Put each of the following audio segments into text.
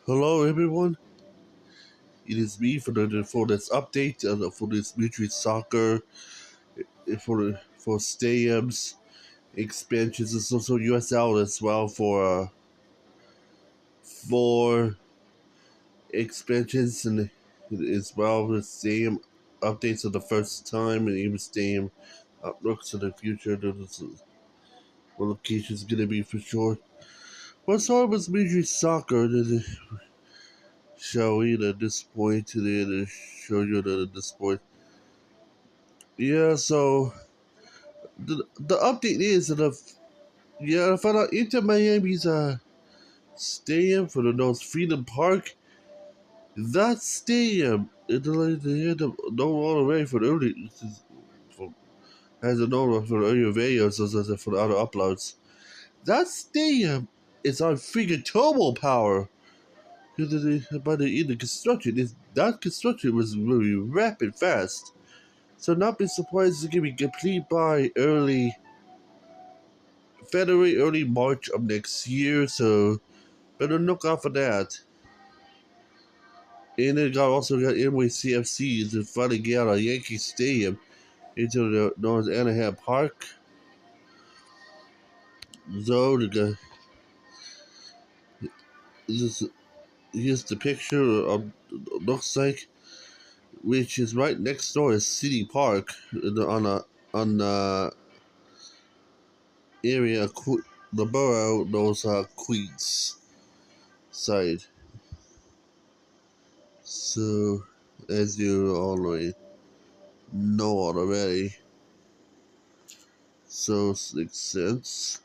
Hello, everyone. It is me for this update for this Midway Soccer for stadiums expansions and also USL as well for expansions and as well the stadium updates of the first time and even stadium looks to the future. What location is gonna be for sure. Well, start with Midway Soccer. Shall we at this point to show you at this point. Yeah, so the update is that I found out Inter Miami's stadium for the North Freedom Park. That stadium, they had to know already for the early for, has a know for the earlier videos as for the other uploads. That stadium is on freaking turbo power. By the in the construction, that construction was really rapid fast. So not be surprised it's gonna be complete by February, early March of next year, so better look out for that. And it also got NYCFC to finally get out of Yankee Stadium into the North Anaheim Park zone. This, here's the picture of looks like, which is right next door is City Park on the area the borough knows Queens side. So as you already know already. So it makes sense.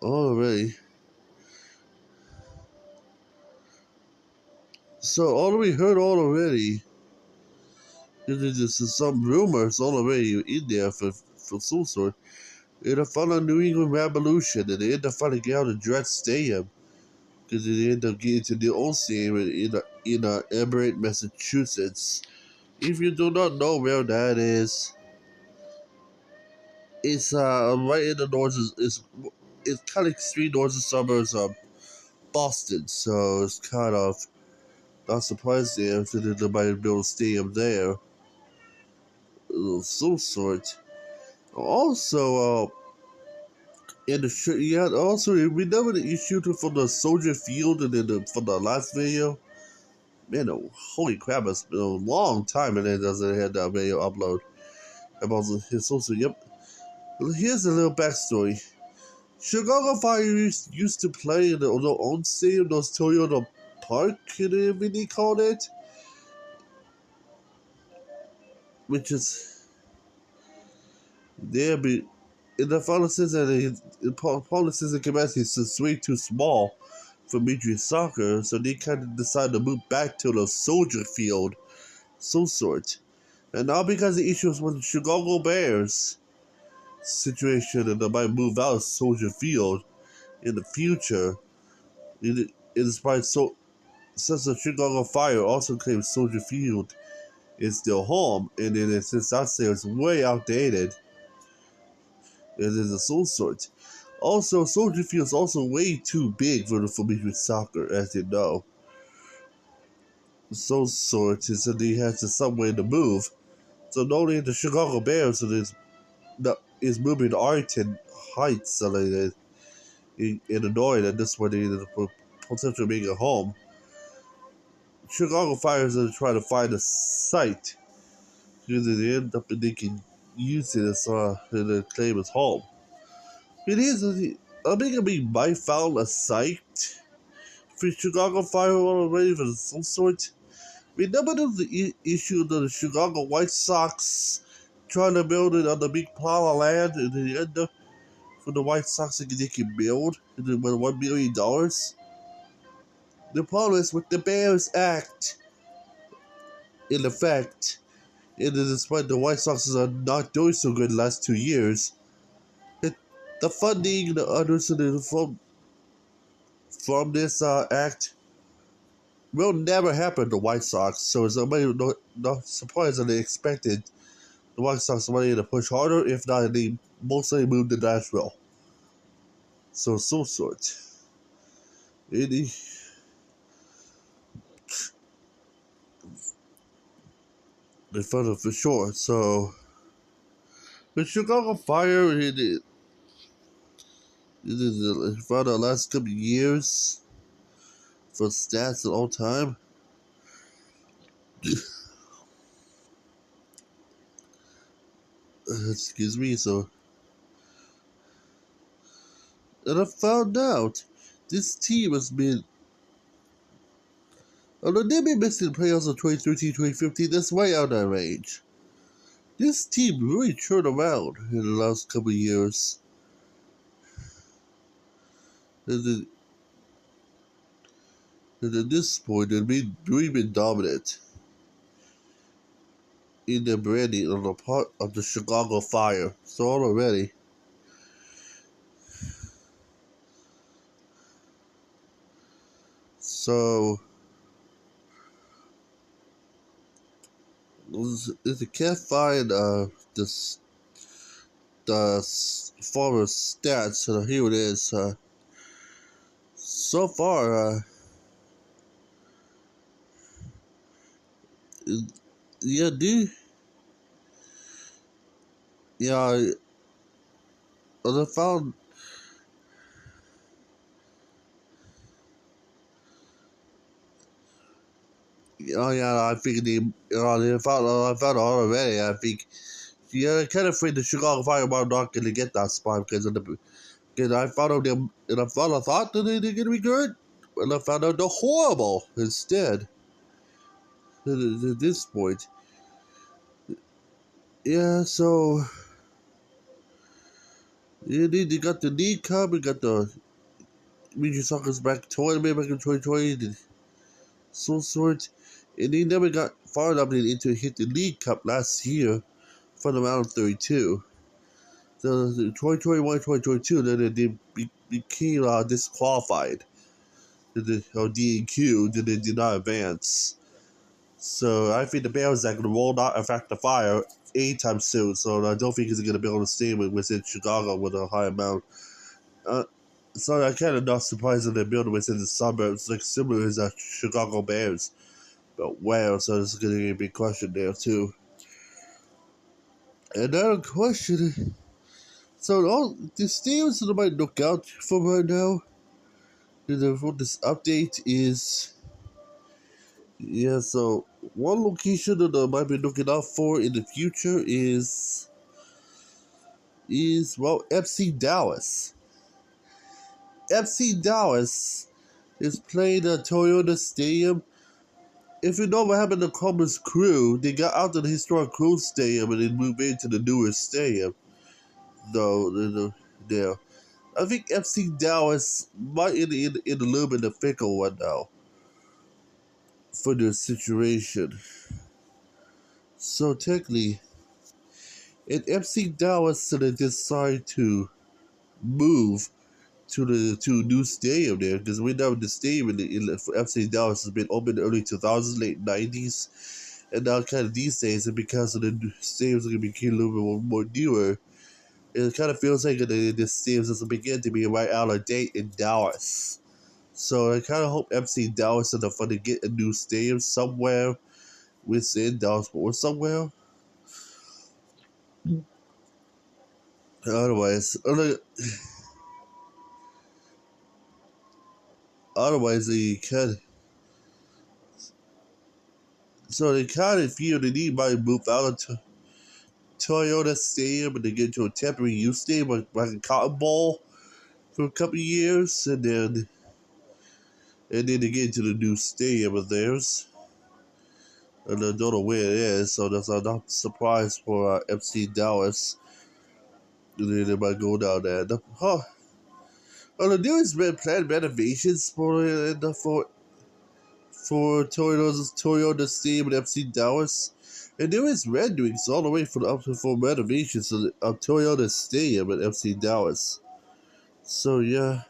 Already. So already heard already. There's just some rumors already in there for some sort. In the final New England Revolution, and they end up finding out in Dredge Stadium. Because they end up getting to the old stadium in Everett, Massachusetts. If you do not know where that is, it's right in the north. It's kind of extreme northern suburbs of Boston. So it's kind of not surprising if they might build a stadium there of some sort. Also, in the yeah, also remember the issue from the Soldier Field and then from the last video. Man, holy crap! It's been a long time and it doesn't have that video upload about his social. Yep. Here's a little backstory. Chicago Fire used to play in the own stadium, those Toyota Park, whatever they called it, which is there. Be in the final season, the policies and capacity is way too small for Midway Soccer, so they kind of decided to move back to the Soldier Field, some sort. And now because of issues with the Chicago Bears situation, and they might move out of Soldier Field in the future, it is by since the Chicago Fire also claims Soldier Field is still home, and then since that stadium is way outdated, it is a soul sort. Also, Soldier Field is also way too big for the Midway Soccer, as you know. Soul sort is that he has some way to move. So not only the Chicago Bears is moving to Arlington Heights, so in Illinois, and this way they potentially make a home. Chicago Fires are trying to find a site because they end up and they can use it as and claim as home. It is. I think we might found a site for Chicago Fire already for some sort. Remember the issue of the Chicago White Sox trying to build it on the big pile of land, and the end up for the White Sox they can build with $1 billion. The problem is with the Bears Act in effect, and despite the White Sox are not doing so good the last 2 years, the funding, the others from this act will never happen to White Sox. So it's not surprised that they expected the White Sox money to push harder. If not, they mostly moved to Nashville. So sort. in front of for sure. So the Chicago Fire it is in front of the last couple of years for stats at all time. Excuse me. So, and I found out this team has been. Although they've been missing the playoffs of 2013, 2015, that's way out of that range. This team really turned around in the last couple of years. And at this point, they've been dominant in the branding on the part of the Chicago Fire. So already, so if you can't find the former stats, so here it is. So far, yeah, yeah, I found. Oh yeah, I think I found it already. I think yeah, I kind of afraid the Chicago Fire are not going to get that spot because of the. Because I found out them, and I thought that they're going to be good, and I found out they're horrible instead. At this point, yeah. So yeah, they got the League Cup, we got the Major Soccer's back tournament back in 2020, so sort, and they never got far enough into hit the League Cup last year for the round of 32. The 2021, 2022, then they became disqualified. Or DQ, then they did not advance. So I think the Bears are going to will not affect the Fire anytime soon. So I don't think he's going to be able to stay within Chicago with a high amount. Uh, so I'm kind of not surprised that they're building within the suburbs, like similar as the Chicago Bears. But wow, so there's going to be a big question there too. Another question. So all the teams that I might look out for right now, for this update is, yeah. So one location that I might be looking out for in the future is well FC Dallas. FC Dallas is playing at Toyota Stadium. If you know what happened to Columbus Crew, they got out of the historic Crew Stadium and they moved into the newer stadium. Though, there. I think FC Dallas might in a little bit of fickle one now for their situation. So technically, if FC Dallas so they decide to move to a new stadium there, because we know the stadium for FC Dallas has been open in the early 2000s, late 90s, and now kind of these days, and because of the stadiums are going to be a little bit more newer, it kind of feels like the stadiums is begin to be right out of date in Dallas. So I kind of hope FC Dallas is fun to get a new stadium somewhere within Dallas or somewhere. Otherwise, otherwise they can. So they kind of feel the need might move out of Toyota Stadium and they get to a temporary use stadium like a Cotton Bowl for a couple of years, and then they get into the new stadium of theirs. And I don't know where it is, so that's I'm not surprised for FC Dallas. And then they might go down there. Well, the newest planned renovations for Toyota Stadium and FC Dallas. And there is renderings all the way for renovations of Toyota Stadium and FC Dallas. So yeah.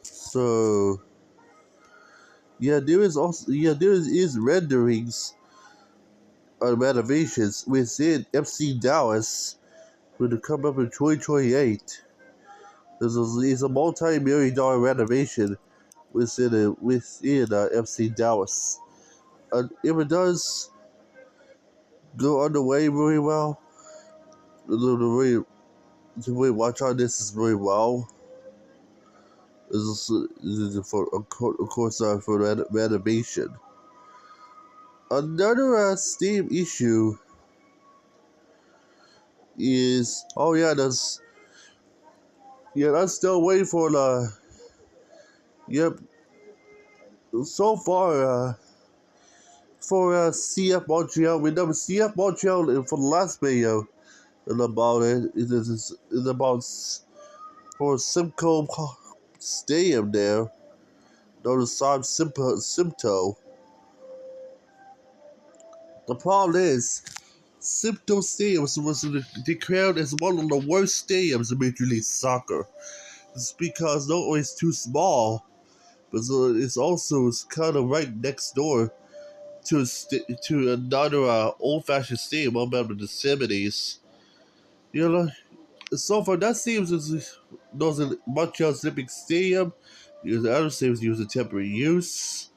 So there is renderings on renovations within FC Dallas when it come up in 2028. It's a multi-million dollar renovation within FC Dallas. If it does go underway very well, the way watch on this is very well. Is for of course for renovation. Another Steam issue is I'm still waiting for the yep. So far for CF Montreal, we know CF Montreal for the last video about it is about for Simcoe Stadium there. Known as Simcoe. The problem is Simcoe Stadium was declared as one of the worst stadiums in Major League Soccer. It's because not only it's too small, but it's also kind of right next door to another old-fashioned stadium about the 70s. You know, so far that seems as those in Montreal's Olympic Stadium. The other stadiums use a temporary use.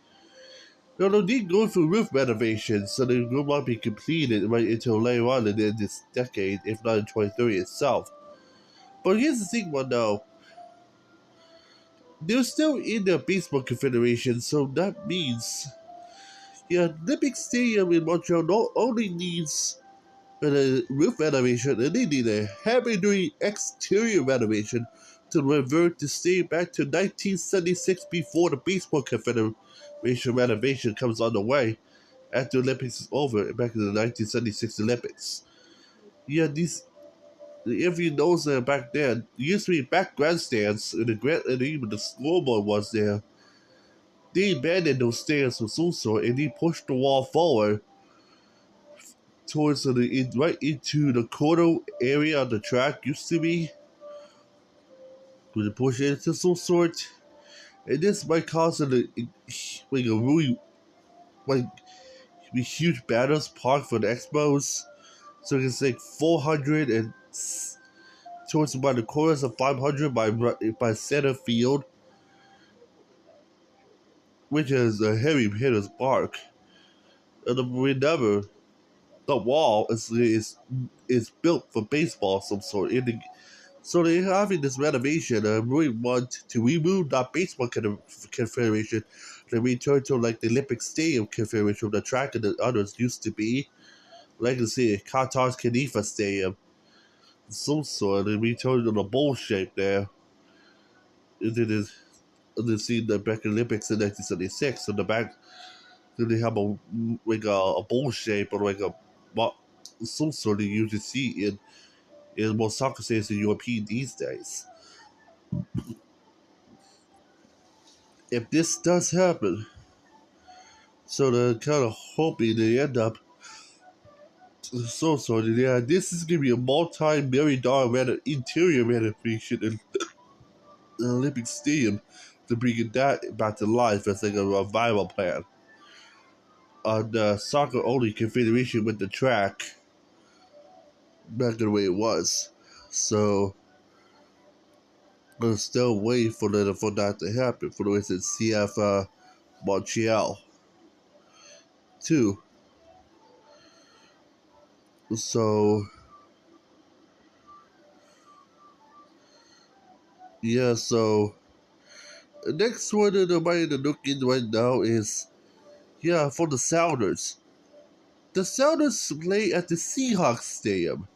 You know, they go through roof renovations, so they will not be completed right until later on in this decade, if not in 2030 itself. But here's the thing, one though. They're still in the Baseball Confederation, so that means, Olympic Stadium in Montreal not only needs a roof renovation, and they need a heavy-duty exterior renovation to revert the stadium back to 1976 before the Baseball Confederation renovation comes on the way after the Olympics is over back in the 1976 Olympics. These if you notice that back then, used to be back grandstands and even the scoreboard was there. They abandoned those stands for some sort and they pushed the wall forward towards right into the corner area of the track used to be. They push it into some sort, and this might cause like a really like huge banners park for the Expos. So it's like 400 and towards about the corners of 500 by center field, which is a heavy hitter's park. And remember, the wall is built for baseball of some sort. So they're having this renovation. I really want to remove that baseball confederation and return to like the Olympic Stadium confederation, the track and the others used to be. Like you see, Qatar's Khalifa Stadium, some sort, and return to the bowl shape there. It is. They see the back Olympics in 1976. So the back, they have a bowl shape or like a some sort you usually see in most soccer stadiums in Europe these days. If this does happen, so they're kind of hoping they end up. This is gonna be a multi-million dollar interior renovation in the Olympic Stadium to bring that back to life as like a revival plan on the soccer only confederation with the track back the way it was. So I'm still waiting for that to happen for the way it's CF Montreal too. So so the next one that I'm looking right now is for the Sounders. The Sounders play at the Seahawks Stadium.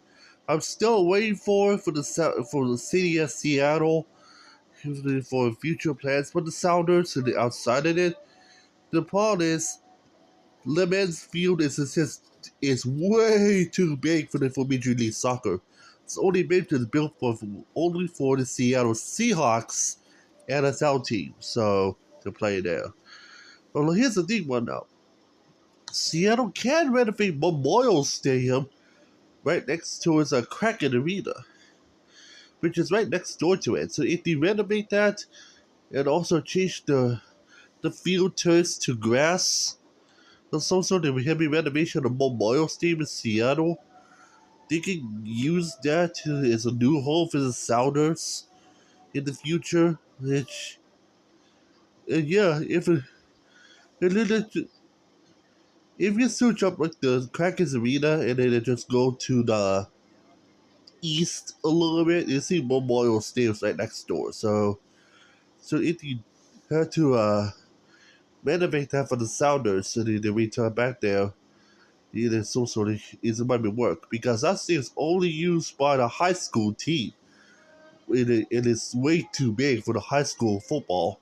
I'm still waiting for the city of Seattle for future plans for the Sounders to the outside of it. The problem is Lemon's Field is way too big for Major League Soccer. It's only built only for the Seattle Seahawks NFL team, so to play there. Well, here's the thing, one now. Seattle can renovate Memorial Stadium right next to its Kraken Arena, which is right next door to it. So if they renovate that and also change the field turns to grass, some sort of heavy renovation of Memorial Stadium in Seattle, they can use that as a new home for the Sounders in the future. Which, yeah, it, if you search up like the Kraken's Arena and then it just go to the east a little bit, you see Memorial Stadium's right next door. So if you had to renovate that for the Sounders so they return back there, either some sort of it might be work because that stadium's only used by the high school team. It is way too big for the high school football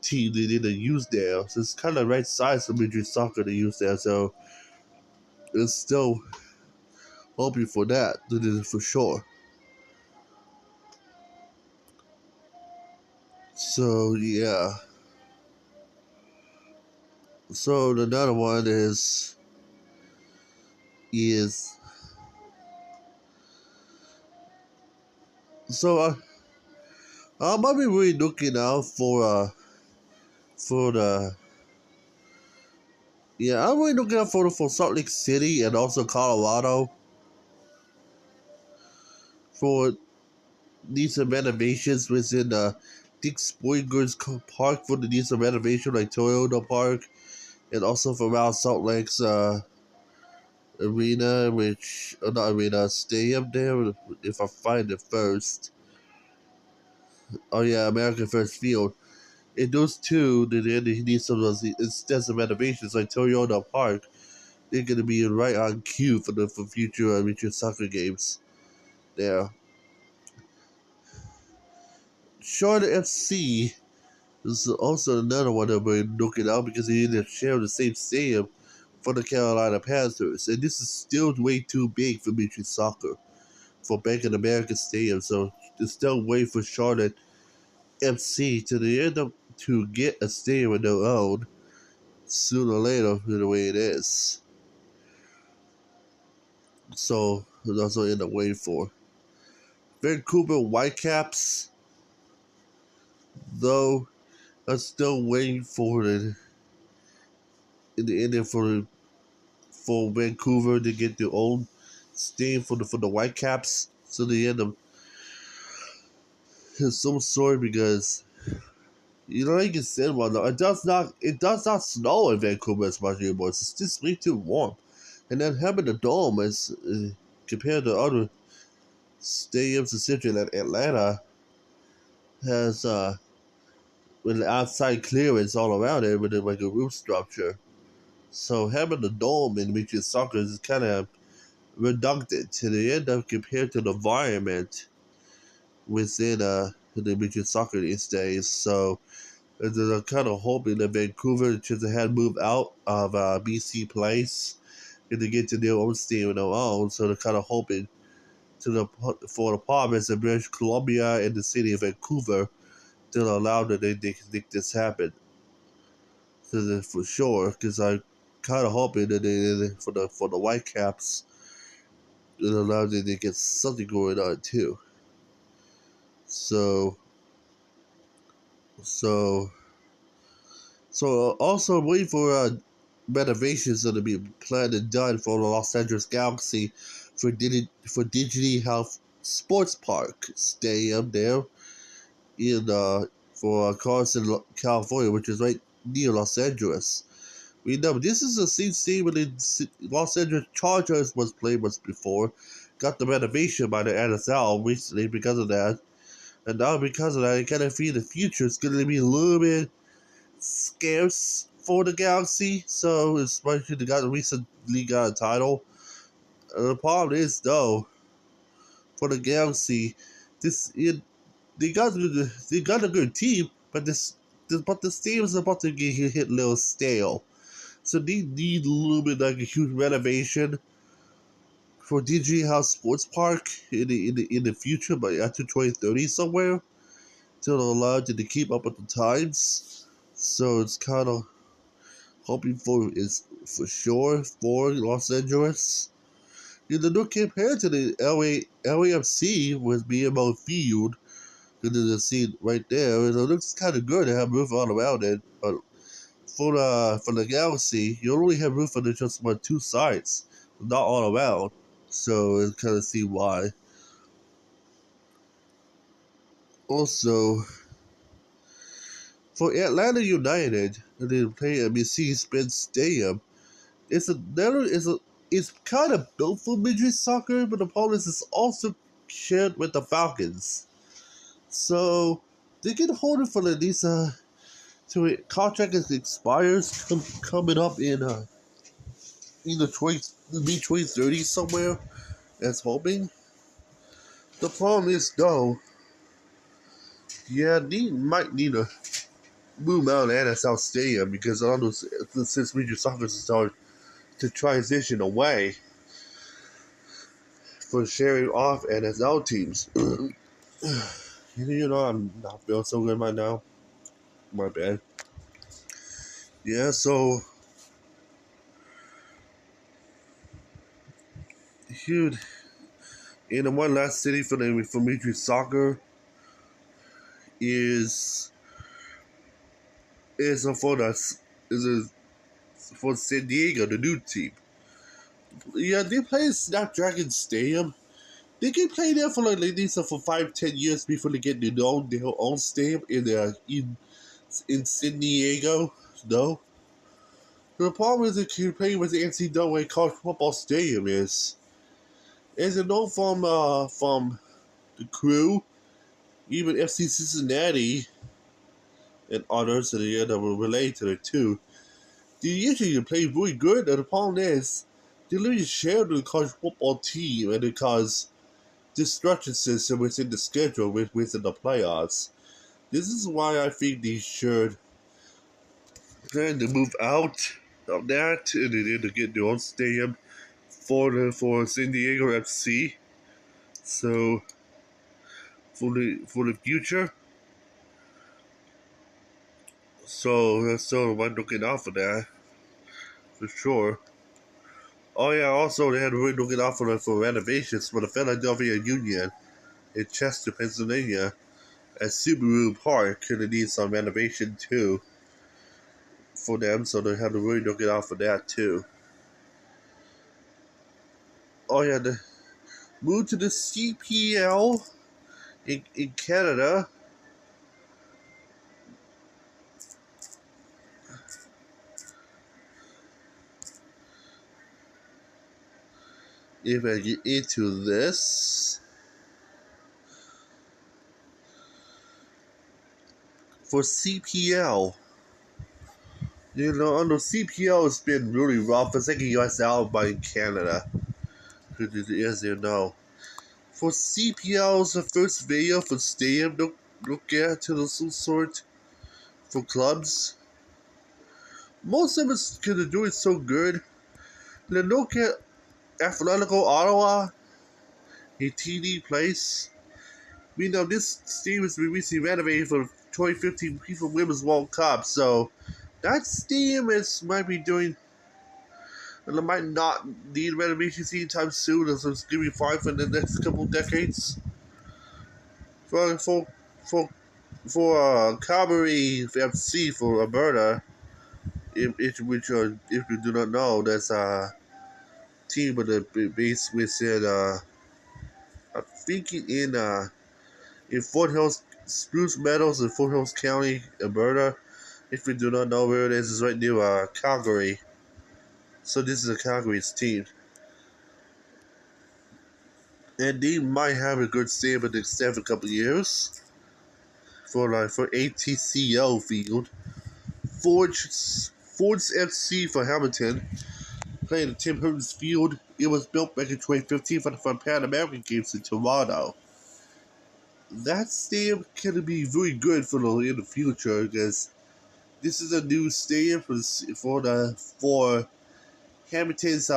team they didn't use there. So it's kind of right size for midget soccer to use there. So it's still hoping for that. That is for sure. So yeah. So another one is so I might be really looking out for the yeah I'm really looking out for Salt Lake City and also Colorado for decent renovations within Dick Sporting Goods Park for the decent renovation like Toyota Park and also for around Salt Lake's arena, which not arena stadium there. If I find it first, oh yeah, American First Field. In those two, then they need some of those extensive renovations like Toyota Park. They're gonna be right on cue for future future soccer games. There, Charlotte FC is also another one that we're looking out because they share the same stadium for the Carolina Panthers, and this is still way too big for Major Soccer for Bank of America Stadium. So there's still wait for Charlotte FC to the end up to get a stadium of their own sooner or later the way it is. So that's what I end up waiting for. Vancouver Whitecaps, though, I'm still waiting for it in the end for Vancouver to get their own stadium for the Whitecaps. So they end up some sort because like you said, well, it does not snow in Vancouver as much anymore. It's just way too warm, and then having a dome is compared to other stadiums, essentially like Atlanta has with outside clearance all around it with like a roof structure. So having a dome in which is soccer is kind of redundant to the end of compared to the environment within the which is soccer these days. So they're kind of hoping that Vancouver just had moved out of BC Place and to get to their own stadium of their own. So they're kind of hoping for the province of British Columbia and the city of Vancouver to allow that they can make this happen. So for sure, because I kind of hoping that they for the Whitecaps it allows them to get something going on too. So so also waiting for renovations that are being planned and done for the Los Angeles Galaxy for Dignity Health Sports Park Stadium there in for Carson, California, which is right near Los Angeles. We know this is the same stadium the Los Angeles Chargers was played once before. Got the renovation by the NFL recently because of that. And now because of that, I kind of feel the future is going to be a little bit scarce for the Galaxy. So especially they recently got a title. The problem is though, for the Galaxy, this it, they got a good team, but this team is about to get hit a little stale. So they need a little bit like a huge renovation for DG House Sports Park in the future, but after 2030 somewhere, to allow them to keep up with the times. So it's kind of hoping for is for sure for Los Angeles. In the new compared to the LAFC with BMO Field, into the scene right there, it looks kind of good to have roof all around it. But for the Galaxy, you only have roof on just about two sides, not all around. So it kind of see why. Also, for Atlanta United, they play at Mercedes-Benz Stadium. It's kind of built for midget soccer, but the problem is it's also shared with the Falcons. So they can hold it for at least till it contract expires coming up in either mid 2030 somewhere. That's hoping. The problem is though, yeah, they might need to move out of NSL Stadium because all those since major soccer started to transition away for sharing off NSL teams. I'm not feeling so good right now. My bad. Yeah, so dude, in the one last city for major soccer is is for us is a, for San Diego, the new team. Yeah, they play at Snapdragon Stadium. They can play there for like at least for 5-10 years before they get their own stadium in San Diego. No. The problem is they can play with the NCAA college football stadium is it known from the Crew, even FC Cincinnati and others that were related to it too. They usually play really good, and the problem is they literally share the college football team and it causes discrepancies within the schedule within the playoffs. This is why I think they should plan to move out of that and then to get their own stadium for San Diego FC. So for the future. So that's still one looking out for that for sure. Oh yeah, also they had to really looking out for renovations for the Philadelphia Union in Chester, Pennsylvania, at Subaru Park. Gonna need some renovation too for them, so they have to really look it out for that too. Oh yeah, the move to the CPL in Canada. If I get into this, for CPL, under CPL has been really rough. It's like a US out by Canada. As you know. For CPL's the first video for stadium look at to the sort for clubs. Most of us can do it so good. Then look at Atletico Ottawa, a TD place. We know this stadium has been recently renovated for the 2015 FIFA Women's World Cup, so that stadium might be doing, and it might not need renovations anytime soon, so it's going to be fine for the next couple decades. For Calgary FC for Alberta, if you do not know, that's a team with a base within I think in Fort Hills, Spruce Meadows in Fort Hills County, Alberta. If you do not know where it is, it's right near Calgary. So this is a Calgary's team. And they might have a good stay for the next a couple years. For ATCO Field. Fords FC for Hamilton. Playing at Tim Hortons Field. It was built back in 2015 for the Pan American Games in Toronto. That stadium can be very good in the future because this is a new stadium for Hamilton's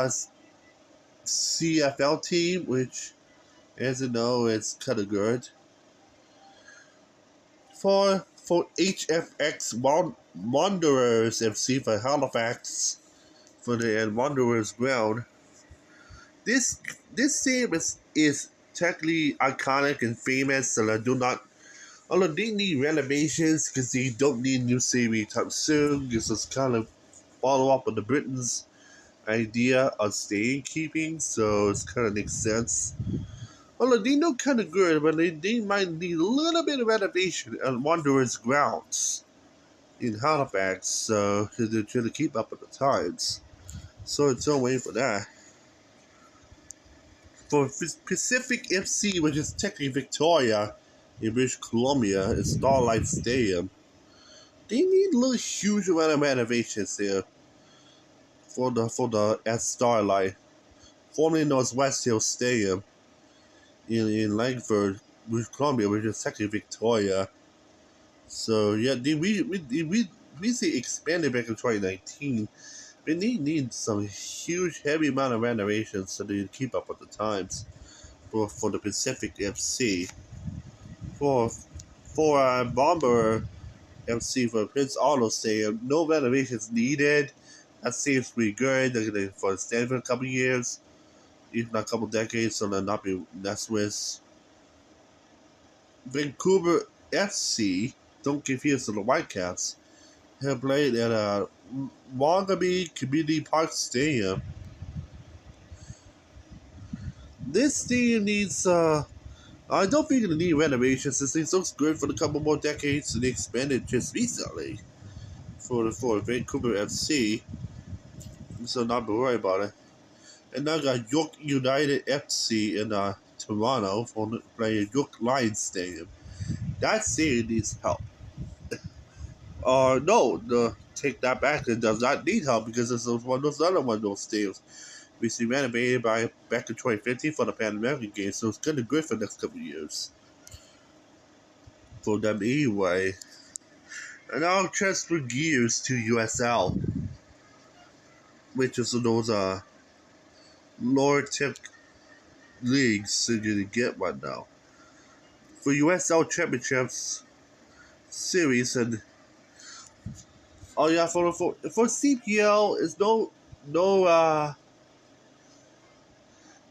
CFL team, which, as you know, is kind of good. For HFX Wanderers FC for Halifax for the Wanderers ground. This stadium is technically iconic and famous, and I do not. Although they need renovations because they don't need new stadium anytime soon, because it's kind of follow up on the Britons idea of staying keeping, so it's kind of makes sense. Although they know kind of good, but they might need a little bit of renovation on Wanderers grounds in Halifax, so they're trying to keep up with the times. So it's still waiting for that. For Pacific FC, which is technically Victoria in British Columbia, in Starlight Stadium, they need a little huge amount of renovations there for the at Starlight, formerly known as West Hill Stadium in Langford, British Columbia, which is technically Victoria. So yeah, we see expanded back in 2019. But they need some huge, heavy amount of renovations so they keep up with the times for the Pacific FC. For Bomber FC for Prince Arnold Stadium, no renovations needed. That seems pretty good. They're going to stand for a couple years, even a couple decades, so they'll not be messed with. Vancouver FC, don't confuse with the Whitecaps, have played at Wannabe Community Park Stadium. This stadium needs, I don't think it'll need renovations. This thing looks good for a couple more decades, and they expanded just recently for Vancouver FC, so not to worry about it. And now got York United FC in Toronto for playing York Lions Stadium. That stadium needs help. Take that back. It does not need help because it's one of those other one of those stadiums. We see renovated back in 2015 for the Pan American Games, so it's kind of good for the next couple of years for them anyway. And now transfer gears to USL, which is those lower tip leagues, so you're gonna get one now. For USL Championships series and for CPL is no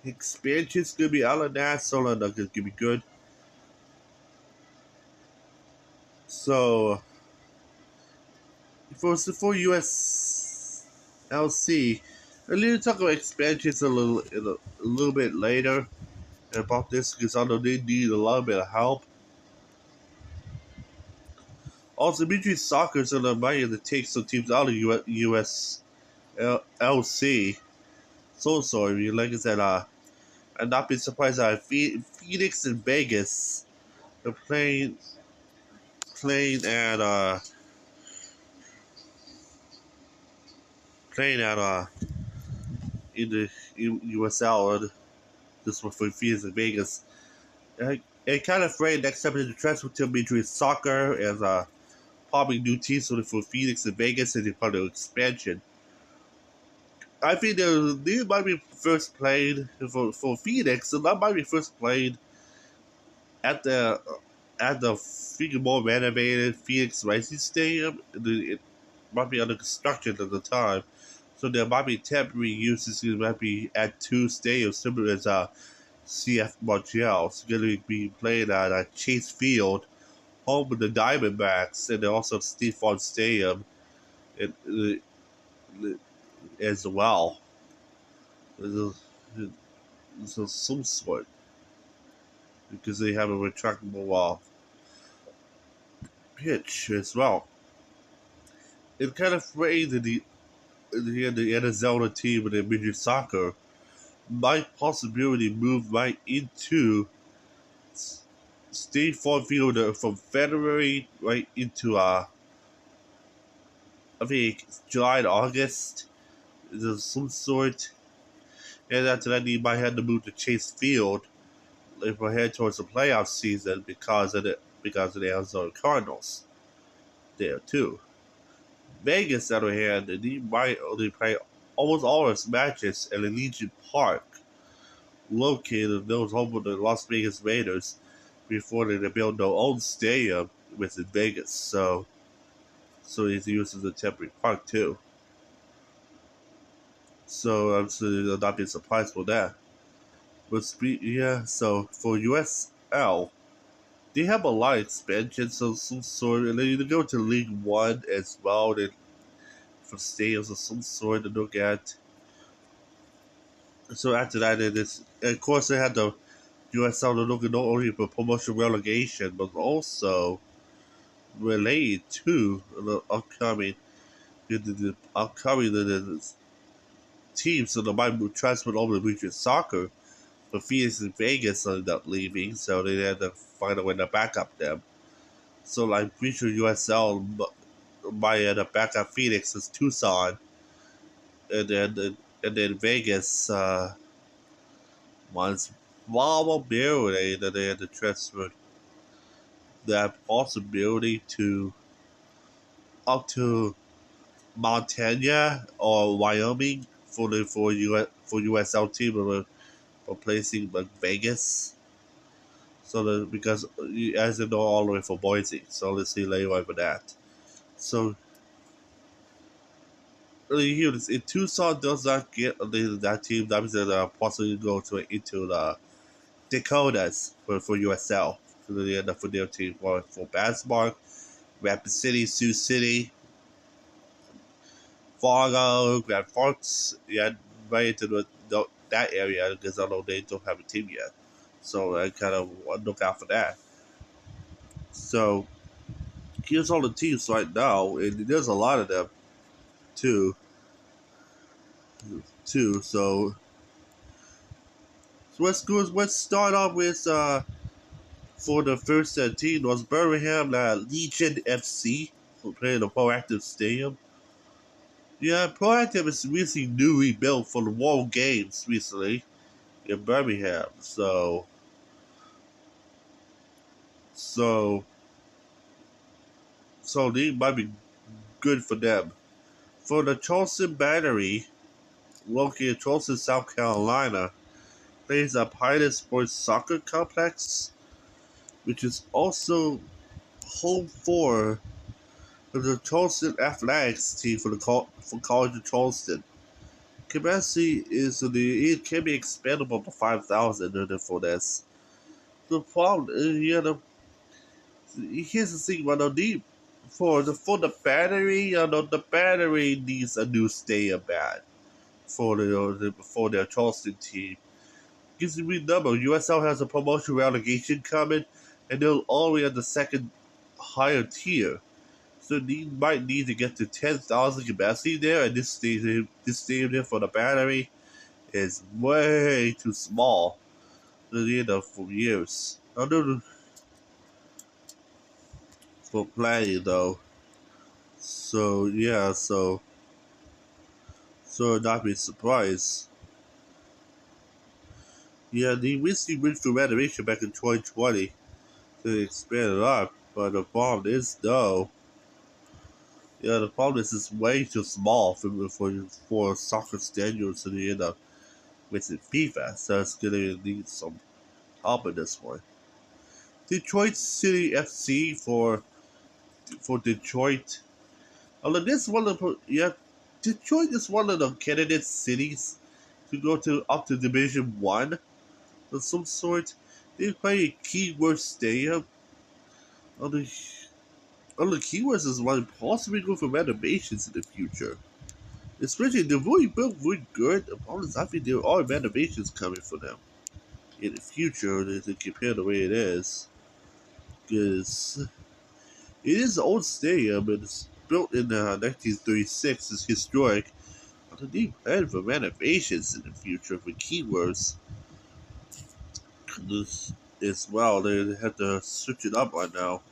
expansions gonna be out of that, so that's gonna be good. So for USLC, a little talk about expansions a little bit later about this because I know they need a little bit of help. Also, Beach Soccer is invited to take some teams out of USLC. So sorry, like I said, I'd not be surprised that Phoenix and Vegas are playing at in the USL. This one for Phoenix and Vegas. And kind of afraid next step in the transfer to between soccer as probably new teams for Phoenix and Vegas and part of expansion. I think they might be first played for Phoenix, and that might be first played at the freaking more renovated Phoenix Racing Stadium. It might be under construction at the time, so there might be temporary uses. It might be at two stadiums similar as CF Montreal. It's going to be played at Chase Field, home of the Diamondbacks, and also Steve Farm Stadium as well. So some sort because they have a retractable pitch as well. It's kind of afraid that the Arizona team with the Major Soccer might possibly move right into State Farm Field from February right into I think July and August. There's some sort, and after that, you might have to move to Chase Field if we're heading towards the playoff season because of the Arizona Cardinals there too. Vegas, on the other hand, they might only play almost all its matches at Allegiant Park, located in those home of the Las Vegas Raiders, before they build their own stadium within Vegas. So it uses the temporary park too. So I'm sure they'll not be surprised for that. But so for USL, they have a lot of expansions of some sort, and then you go to League One as well, and for stadiums of some sort to look at. So after that, of course, they had the USL looking not only for promotion relegation, but also related to the upcoming the upcoming teams. So they might move transfer over to region soccer. But Phoenix and Vegas ended up leaving, so they had to find a way to back up them. So like region USL might end up back up Phoenix as Tucson, and then Vegas wants probability that they had to transfer that possibility to up to Montana or Wyoming for the for USL team of replacing like Vegas. So that because as you know all the way for Boise, so let's see later for that. So really here if Tucson does not get that team, that means that possibly go to into the Dakotas for USL for the end for their team for basketball, Rapid City, Sioux City, Fargo, Grand Forks, yeah, right into that area because I know they don't have a team yet. So I kind of look out for that. So here's all the teams right now, and there's a lot of them too. Too. So let's start off with for the first team was Birmingham Legion FC who played the Proactive Stadium. Yeah, Proactive is recently newly built for the World Games recently in Birmingham. So so they might be good for them. For the Charleston Battery, located in Charleston, South Carolina, plays a Pilot Sports Soccer Complex, which is also home for the Charleston Athletics team for for College of Charleston. Capacity is it can be expandable to 5,000 for this. The problem is, here's the thing, about the for the battery, the battery needs a new stadium bad for their Charleston team. Gives you remember, USL has a promotion relegation coming, and they're already at the second higher tier. So they might need to get to 10,000 capacity there, and this stadium here for the battery is way too small for years. Under for planning though. So yeah, so not be surprised. Yeah, they recently went through renovation back in 2020 to expand it up, but the problem is though, yeah, the problem is it's way too small for soccer standards to the end up with FIFA, so it's gonna need some help in this one. Detroit City FC for Detroit. Although this one of yeah, Detroit is one of the candidate cities to go to up to Division One of some sort. They play a Keyworth Stadium. Although, although Keyworth is one possibly go for renovations in the future. Especially they're really built really good. The problem is I think there are renovations coming for them in the future to compare the way it is. Because it is an old stadium and it's built in 1936. It's historic. But they need plan for renovations in the future for Keyworths. This as well. They have to switch it up right now.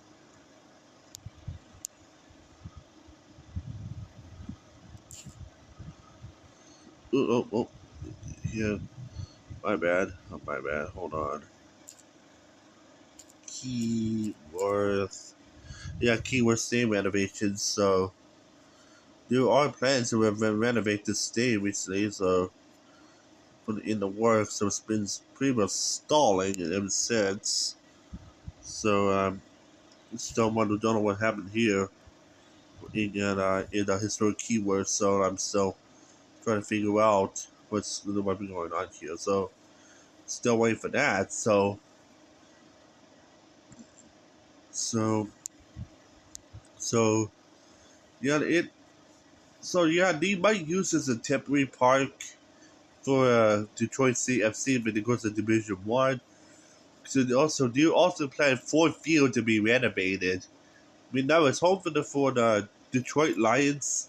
Oh, yeah. My bad. Oh, my bad. Hold on. Keyworth. Yeah, Keyworth stadium renovations. So there are plans to renovate this stadium recently. So put it in the works. So it's been pretty much stalling ever since. So still don't know what happened here in the historic Keyworth. So I'm still trying to figure out what might be going on here. So still waiting for that. So so yeah, it so yeah, they might use this as a temporary park for Detroit CFC, but it goes to Division One. So they also plan Ford Field to be renovated. I mean, now it's home for the Detroit Lions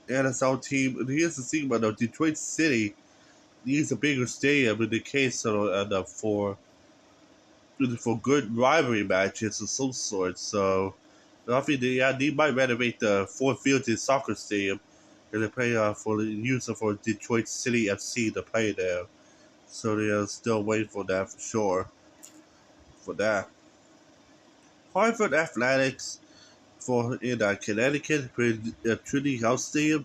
NSL team. And here's the thing about Detroit City needs a bigger stadium in the case for good rivalry matches of some sort. So I think they might renovate the Ford Field to soccer stadium and they play for the use of for Detroit City FC to play there. So they're still waiting for that for sure. For that, Harvard Athletics for in Connecticut, Trinity House Stadium.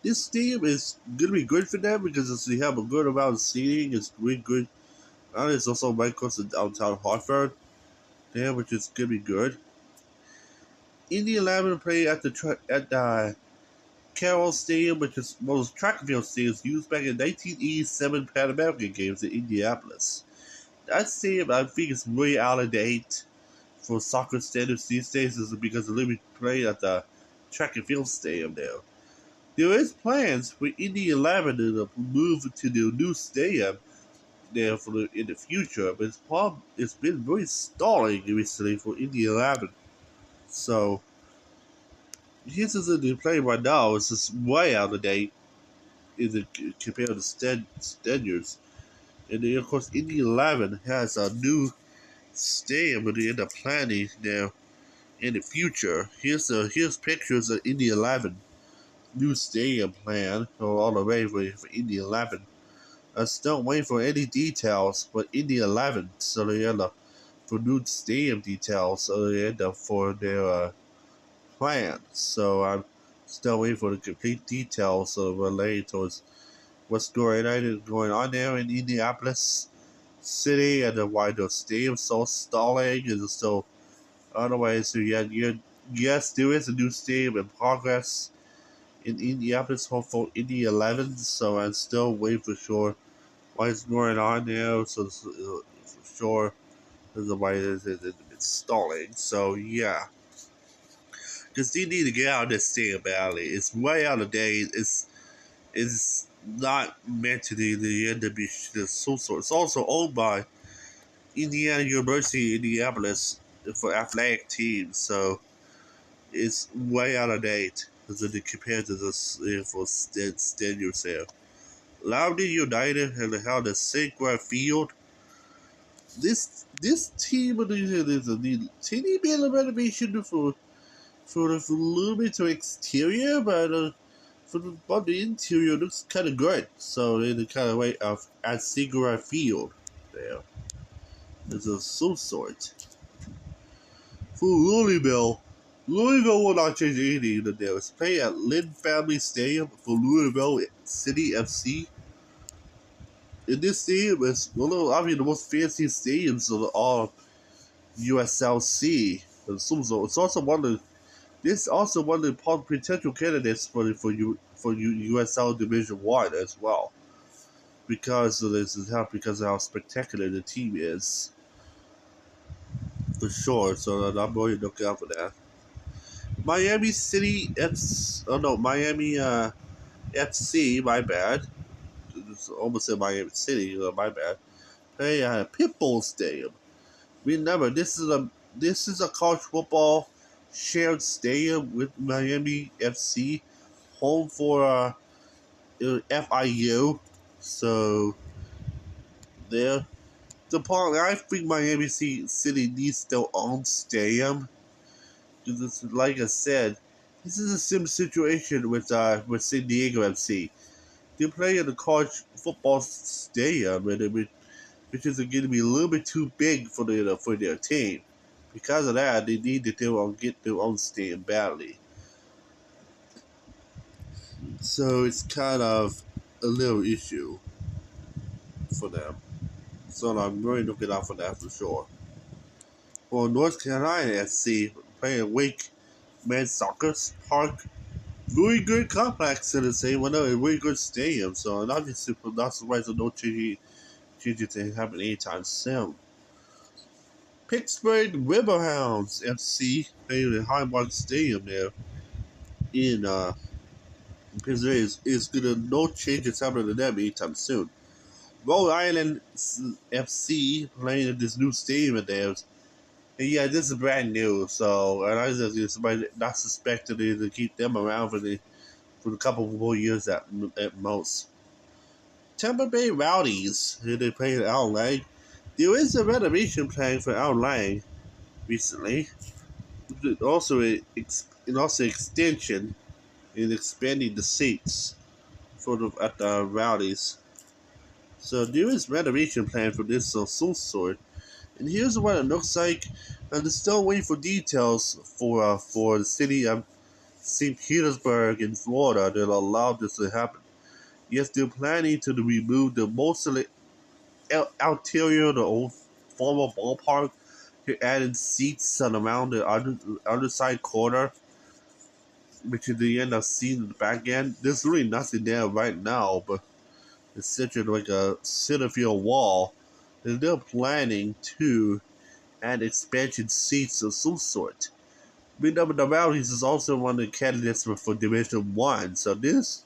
This stadium is gonna be good for them because they have a good amount of seating. It's really good. And it's also right close to downtown Hartford, there, which is gonna be good. Indy 11 played at the Carroll Stadium, which is one of those track and field stadiums used back in 1987 Pan American Games in Indianapolis. That stadium, I think, is way out of date for soccer standards these days, is because they literally play at the track and field stadium there. There is plans for Indy 11 to move to the new stadium there in the future, but it's been really stalling recently for Indy 11. So his is in the play right now is just way out of date compared to standards. And then, of course, Indy 11 has a new stadium that they end up planning there in the future. Here's pictures of Indy 11 new stadium plan all the way for Indy 11. I still waiting for any details, but Indy 11, so they end up for new stadium details, so they end up for their plan. So I'm still waiting for the complete details related towards what's going on there in Indianapolis City and why the stadium's so stalling and still otherwise. So yes, there is a new stadium in progress in Indianapolis, home for Indy 11. So I'm still waiting for sure what's going on there. So for sure, is why it's stalling. So yeah. Because they need to get out of this stadium badly. It's way out of date. It's not meant to be the end of the so sort. It's also owned by Indiana University, Indianapolis for athletic teams, so it's way out of date as compared to this for standards here. Loudoun United have held a Segra Field. This team is a teeny bit of renovation for a little bit to exterior, but the interior looks kind of good. So in the kind of way of at Segra Field, there is a some sort. For Louisville, Louisville will not change anything that there is play at Lynn Family Stadium for Louisville City FC. And this stadium is the most fancy stadiums of all USLC. It's also one of the potential candidates for USL Division One as well, because of how spectacular the team is, for sure. So I'm going to look out for that. Miami City Miami FC. My bad. It's almost said Miami City. My bad. Hey, Pitbull Stadium. Remember, this is a college football shared stadium with Miami FC, home for FIU. So there, the part I think Miami City needs their own stadium. Because it's, like I said, this is a similar situation with San Diego FC. They play in the college football stadium, which is going to be a little bit too big for their team. Because of that, they need to get their own stadium badly. So it's kind of a little issue for them. So I'm really looking out for that for sure. For North Carolina FC, playing Wake Men's Soccer Park, really good complex in the same one, a really good stadium. So and obviously, not surprised that no changes to happen anytime soon. Pittsburgh Riverhounds FC playing at Highmark Stadium there in because there is gonna no changes happening to them anytime soon. Rhode Island FC playing at this new stadium of theirs. And yeah, this is brand new, so and I just somebody not suspected it to keep them around for a couple more years at most. Tampa Bay Rowdies, who they play in LA. There is a renovation plan for LA recently. Also, also extension in expanding the seats for the at the Rowdies. So there is renovation plan for this of some sort. And here's what it looks like. And they're still waiting for details for the city of St. Petersburg in Florida that allow this to happen. Yes, they're planning to remove the most of the interior of the old former ballpark. They're adding seats and around the underside corner, which is the end of seeing the back end. There's really nothing there right now, but it's such like a center field wall. And they're planning to add expansion seats of some sort. Remember, the Rowdies is also one of the candidates for Division One, so this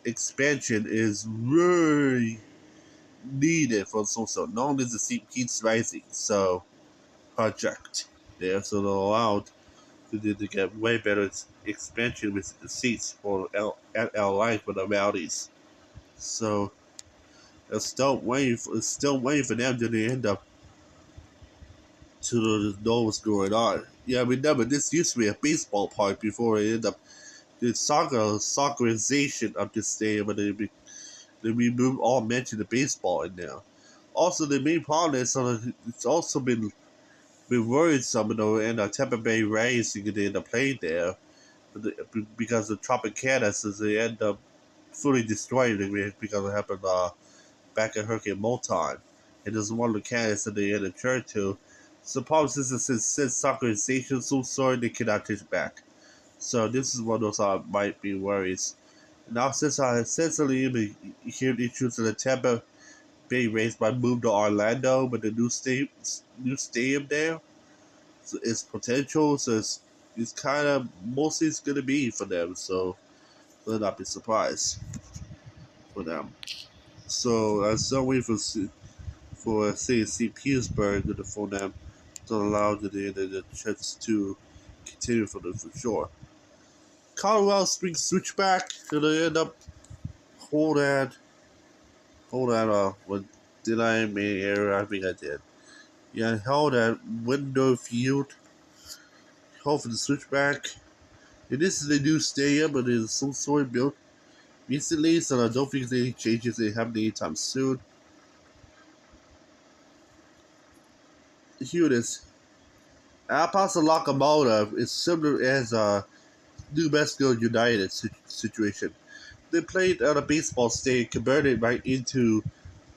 expansion is really needed for so known as the St. Pete's Rising project. There, so they're allowed to get way better expansion with the seats at LA for the Rowdies. So it's still waiting for them to end up to know what's going on. Yeah, remember this used to be a baseball park before it ended up the soccerization of this stadium, and they removed all mention of baseball in there. Also, the main problem is it's also been worrisome, and the Tampa Bay Rays going to end up playing there because the Tropicana says they end up fully destroyed because it happened back at Hurricane Moton. And there's one of the candidates that they end up turned to. So, problem since soccerization so sorry they cannot take it back. So this is one of those might be worries. Now since I essentially hear issues in the Tampa Bay Rays might move to Orlando, but the new stadium there, so its potential, so it's kind of mostly it's gonna be for them. So will not be surprised for them. So I'm still waiting for say St. Petersburg for them to allow the chance to continue for them for sure. Colorado Springs switchback, so they end up hold that what did I make error? I think I did. Yeah, held at Window Field. Hold for the switchback. And this is the new stadium, but it is some sort built recently, so I don't think any changes they happen anytime soon. Here it is. El Paso Locomotive is similar as New Mexico United situation. They played at a baseball stadium converted right into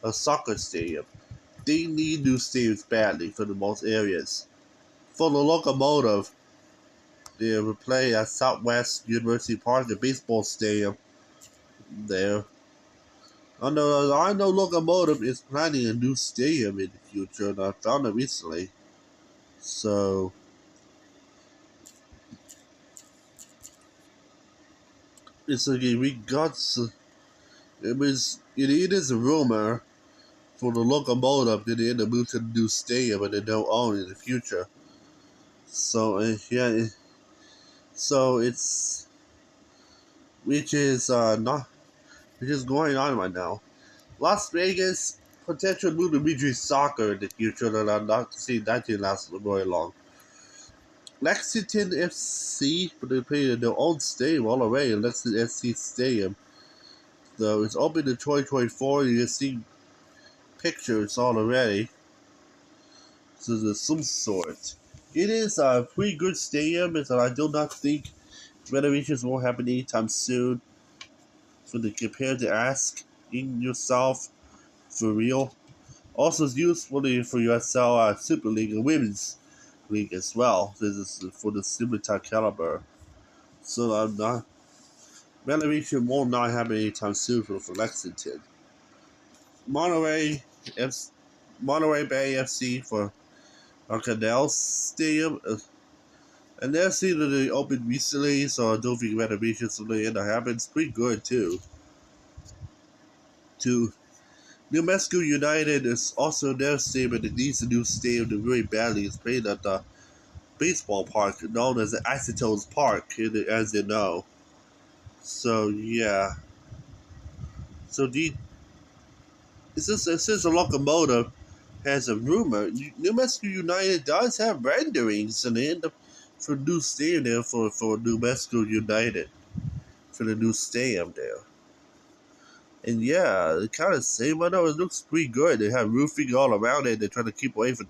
a soccer stadium. They need new stadiums badly for the most areas. For the Locomotive, they will play at Southwest University Park, the baseball stadium there. I know Locomotive is planning a new stadium in the future, and I found it recently. So, it's like we got. It is a rumor for the Locomotive that they end up moving to the new stadium and they don't own it in the future. So, yeah. So, it's. Not. Which is going on right now. Las Vegas potential move to Major League Soccer in the future, and I'm not seeing that team last very long. Lexington FC, but they play in their own stadium all the way in Lexington FC Stadium. So it's open to 2024. You can see pictures already. So there's some sort. It is a pretty good stadium, and I do not think renovations won't happen anytime soon. So they compare to ask in yourself for real. Also, it's useful for USL Super League and Women's League as well. This is for the similar caliber. So I'm not renovation will not happen anytime soon for Lexington. Monterey, F, Monterey Bay FC for Canal Stadium. And they're seeing that they opened recently, so I don't think renovations will end up happening. It's pretty good too. To New Mexico United is also their stadium that needs a new stadium really badly. It's played at the baseball park known as the Isotopes Park, as you know. So yeah. So since the locomotive has a rumor, New Mexico United does have renderings and they end up for new stadium there for New Mexico United for the new stadium there. And yeah, it kind of same. I know it looks pretty good. They have roofing all around it. They're trying to keep away from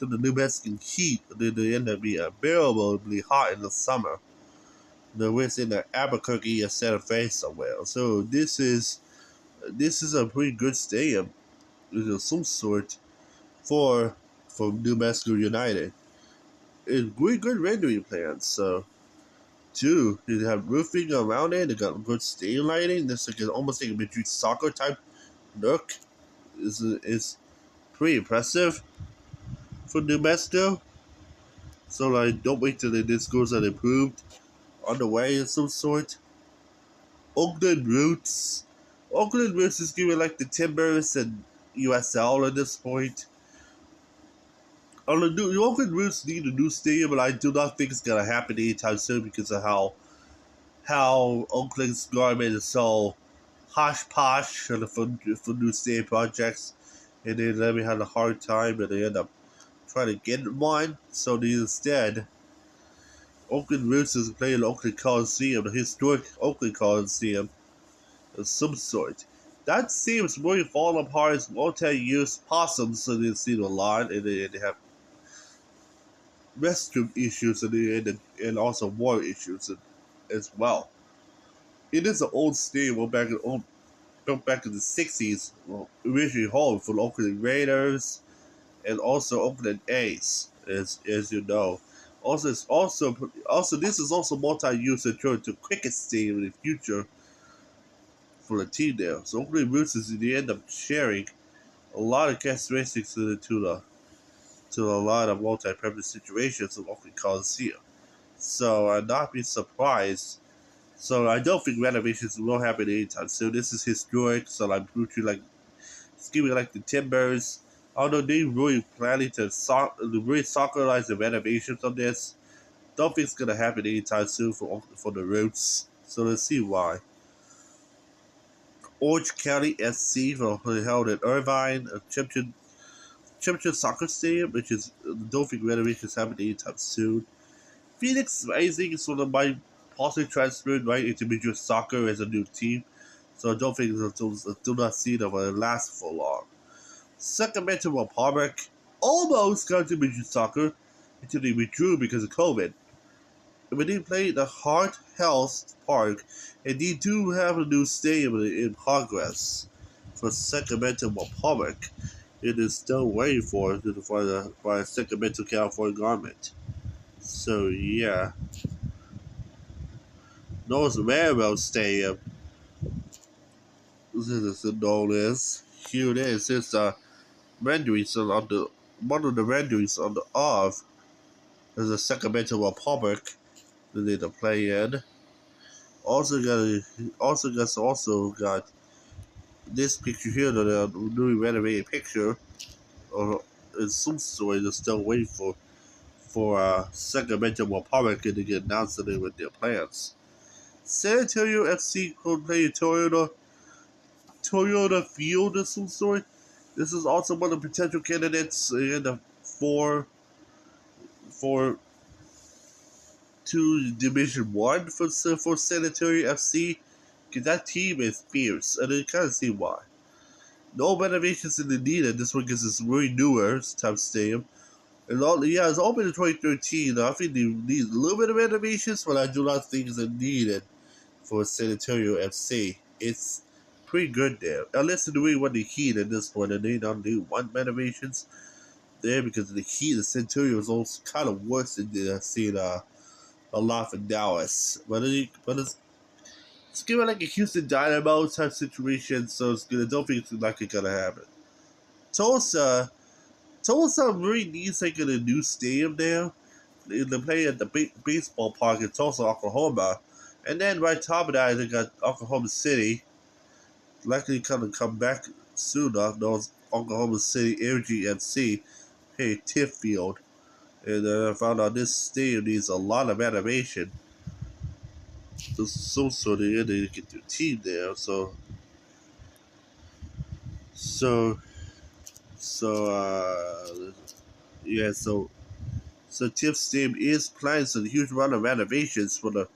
the New Mexican heat. They end up being unbearably hot in the summer. They're in the Albuquerque or Santa Fe somewhere. So this is a pretty good stadium of some sort for New Mexico United. It's really good rendering plans. So too, they have roofing around it. They got good stadium lighting. This is almost like a Madrid soccer type look. Is pretty impressive for New Mexico. So like, don't wait till this goes unimproved on the way of some sort. Oakland Roots. Oakland Roots is giving like the Timbers and USL at this point. The Oakland Roots need a new stadium, but I do not think it's gonna happen anytime soon because of how Oakland's government is so hush posh for new stadium projects, and they let me have a hard time, and they end up trying to get one. So they instead, Oakland Roots is playing Oakland Coliseum, the historic Oakland Coliseum of some sort. That seems really falling apart as multi-use possums, so they see a lot, and they have restroom issues and also water issues as well. It is an old stadium built back in the 60s, originally home for the Oakland Raiders and also Oakland A's, as you know. Also this is also multi-use and turn to cricket stadium in the future for the team there. So Oakland Roosters they end up sharing a lot of characteristics to a lot of multi-purpose situations of Oakland Coliseum. So I'd not be surprised. So I don't think renovations will happen anytime soon. This is historic, so like it's giving like the Timbers. Although they really planning to really soccerlize the renovations of this, don't think it's gonna happen anytime soon for the Roots. So let's see why. Orange County SC will be held in Irvine, a championship soccer stadium, which is don't think renovations happen anytime soon. Phoenix Rising is one of my possibly transferred right into Major Soccer as a new team, so I don't think do not see them will last for long. Sacramento Republic almost got to Major Soccer until they withdrew because of COVID. When they played the Heart Health Park, and they do have a new stadium in progress for Sacramento Republic. It is still waiting for by Sacramento, California government. So yeah, North Railroad Stadium. This is known as. Here it is. It's renderings on the one of the renderings on the of is the Sacramento Republic that they to play in. Also got this picture here that a newly renovated picture or in some sort is still waiting for Sacramento Republic to get announced with their plans. San Antonio FC could play Toyota Field of some sort. This is also one of the potential candidates in the for to Division One for San Antonio FC. Because that team is fierce, and you kind of see why. No renovations in the needed. This one gets this really newer type stadium. And it's open in 2013. I think they need a little bit of renovations, but I do not think it's needed for San Antonio FC. It's pretty good there. Unless they really want the heat at this point, and they don't do one renovations there because of the heat. The San Antonio is also kind of worse than I've seen a lot for Dallas. But it's giving like a Houston Dynamo type situation, so it's gonna. Don't think it's like it's gonna happen. Tulsa really needs like a new stadium there. They play at the baseball park in Tulsa, Oklahoma. And then right top of that, they got Oklahoma City. Likely gonna come back soon enough. Those Oklahoma City Energy FC, hey, Tiff Field. And I found out this stadium needs a lot of animation. So they had to get their team there. So, so, yeah, so Tiff Stadium is planning some huge amount of renovations for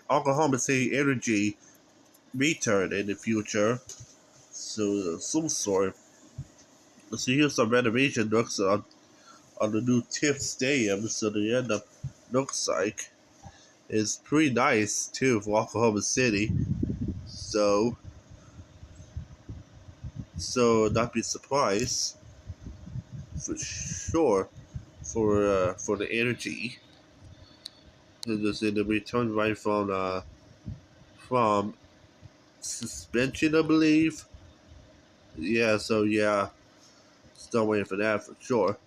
Oklahoma City Energy return in the future. So some sort. So here's some renovation looks on the new Tiff Stadium. So the end up looks like it's pretty nice too for Oklahoma City. So not be surprised for sure for the energy. Just in the return right from suspension, I believe. Yeah, so yeah, still waiting for that for sure.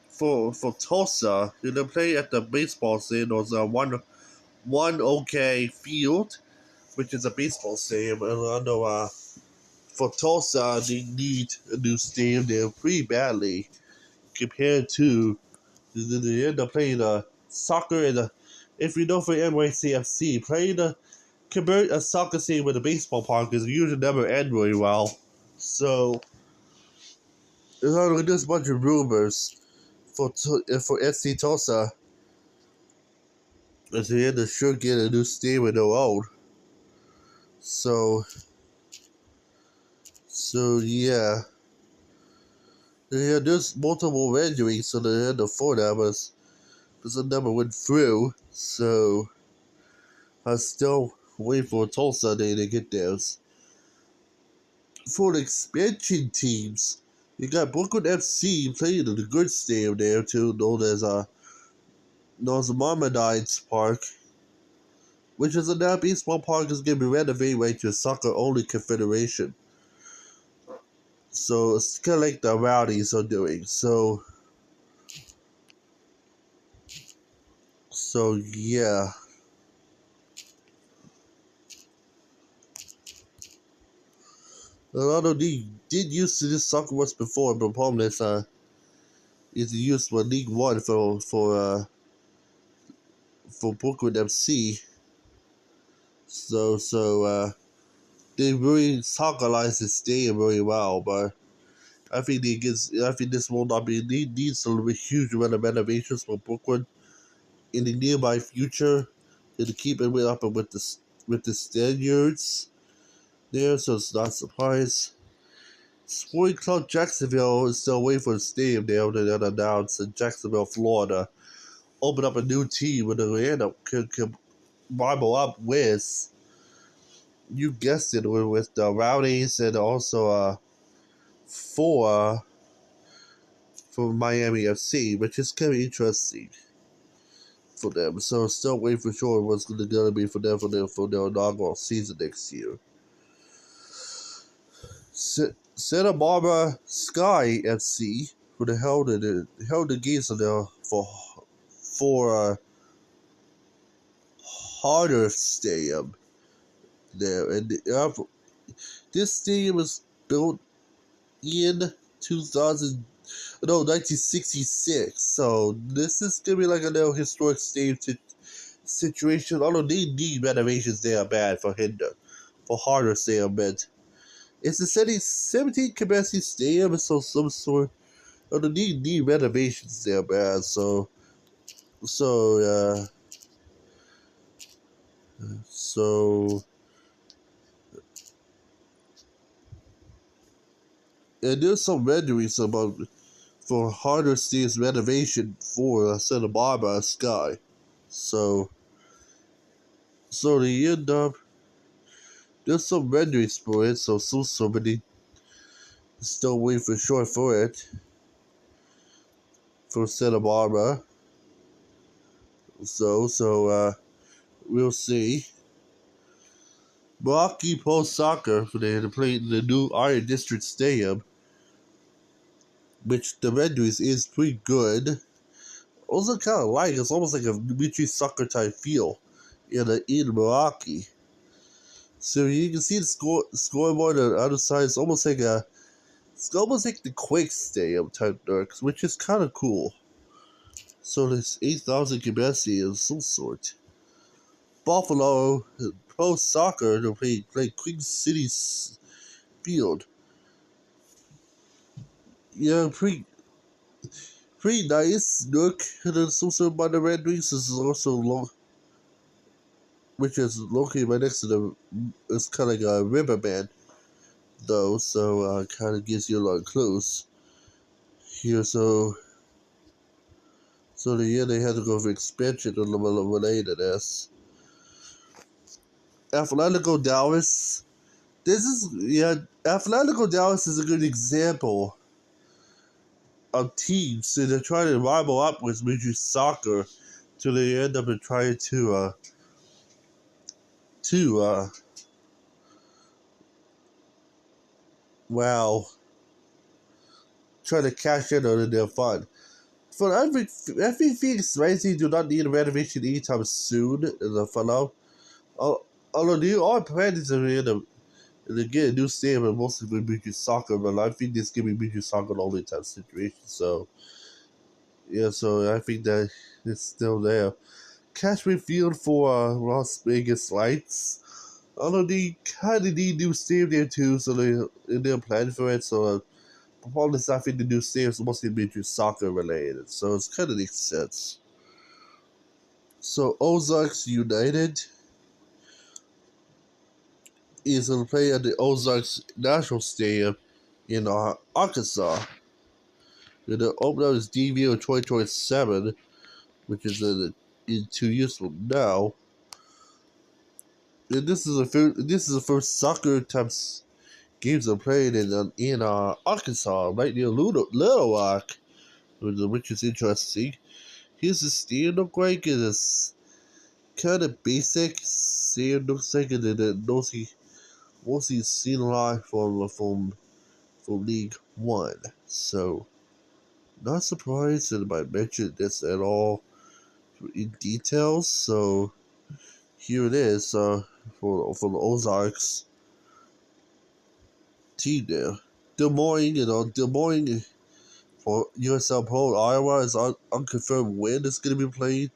For Tulsa, they play at the baseball stadium. There's one okay field, which is a baseball stadium. And I know for Tulsa, they need a new stadium there pretty badly compared to they end up playing soccer and if you know for NYCFC, playing convert a soccer stadium with a baseball park is usually never end very well. So there's a bunch of rumors for SC Tulsa as they end up sure get a new stadium of their own. So yeah. Yeah, there's multiple renderings, so they had the four numbers, but some number went through. So I still waiting for Tulsa Day to get those. For the expansion teams, you got Brooklyn FC playing in the good stadium there too, known as Marmadides Park, which is a now baseball park is going to be renovated to a soccer-only confederation. So it's kind of like the Rowdies are doing. So yeah. A lot of they did use this soccer once before, but the problem is used for League One for Brooklyn FC. They really soccerized the stadium very well, but I think this will not be needs some huge amount of renovations for Brooklyn in the nearby future to keep it up with the standards there, so it's not a surprise. Sporting Club Jacksonville is still waiting for the stadium there to announce in Jacksonville, Florida. Open up a new team with the end up could rival up with, you guessed it, with the Rowdies and also for Miami FC, which is kind of interesting for them. So still waiting for sure what's going to be for them for their inaugural season next year. Santa Barbara Sky FC who held the gates of there for Harder Stadium there, and this stadium was built in 1966. So this is gonna be like a little historic stadium situation. Although they need renovations, they are bad for Harder Stadium, but it's a 17 capacity stadium, so some sort. Although they need renovations, they are bad. So. And there's some renderings about for Harder Stadium's renovation for Santa Barbara Sky. So they end up there's some renderings for it, so somebody still waiting for sure for it for Santa Barbara. We'll see. Milwaukee Pro Soccer they had to play in the new Iron District Stadium, which the renderings is pretty good. also kind of like it's almost like a beachy soccer type feel in Milwaukee. So you can see the scoreboard on the other side. It's almost like the Quake Stadium type dark, which is kind of cool. So there's 8,000 capacity of some sort. Buffalo Pro Soccer to play Queen City Field. Yeah, pretty nice. Look, and then also by the Red Wings is also which is located right next to the. It's kind of like a riverbed, though, so kind of gives you a lot of clues here. So they had to go for expansion a little related to this. Atletico Dallas. Atletico Dallas is a good example of teams. So they're trying to rival up with Major Soccer, so they end up trying to wow, try to cash in on their fund. For every Phoenix Rising do not need a renovation anytime soon in the follow. Although they are planning to get a new stadium and mostly with Major Soccer, but I think this gonna be Major Soccer only type situation. So yeah, so I think that it's still there. Cashman Field for Las Vegas Lights. Although they kind of need new stadium there too, so they're planning for it. So all the stuff in the new stadium is mostly Major Soccer related, so it's kind of makes sense. So Ozarks United is going to play at the Ozarks National Stadium in Arkansas. And the opener is DV of 2027, which is in 2 years from now. And this is the first soccer type games are played in Arkansas, right near Little Rock, which is interesting. Here's the stadium look like. It is kind of basic. Stadium looks like it, and mostly seen live from League One. So not surprised that I mentioned this at all in details. So here it is for the Ozarks team there. Des Moines for USL Pro Iowa is unconfirmed when it's going to be played.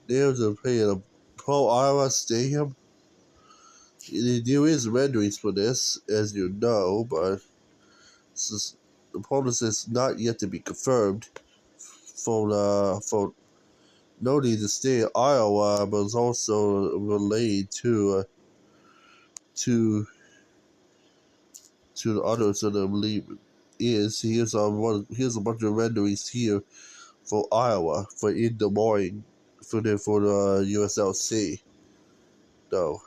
They're playing a Pro Iowa Stadium. There is renderings for this, as you know, but the opponent is not yet to be confirmed for noting the state of Iowa, but it's also relayed to the others that I believe is. Here's a bunch of renderings here for Iowa for in Des Moines for the USLC though.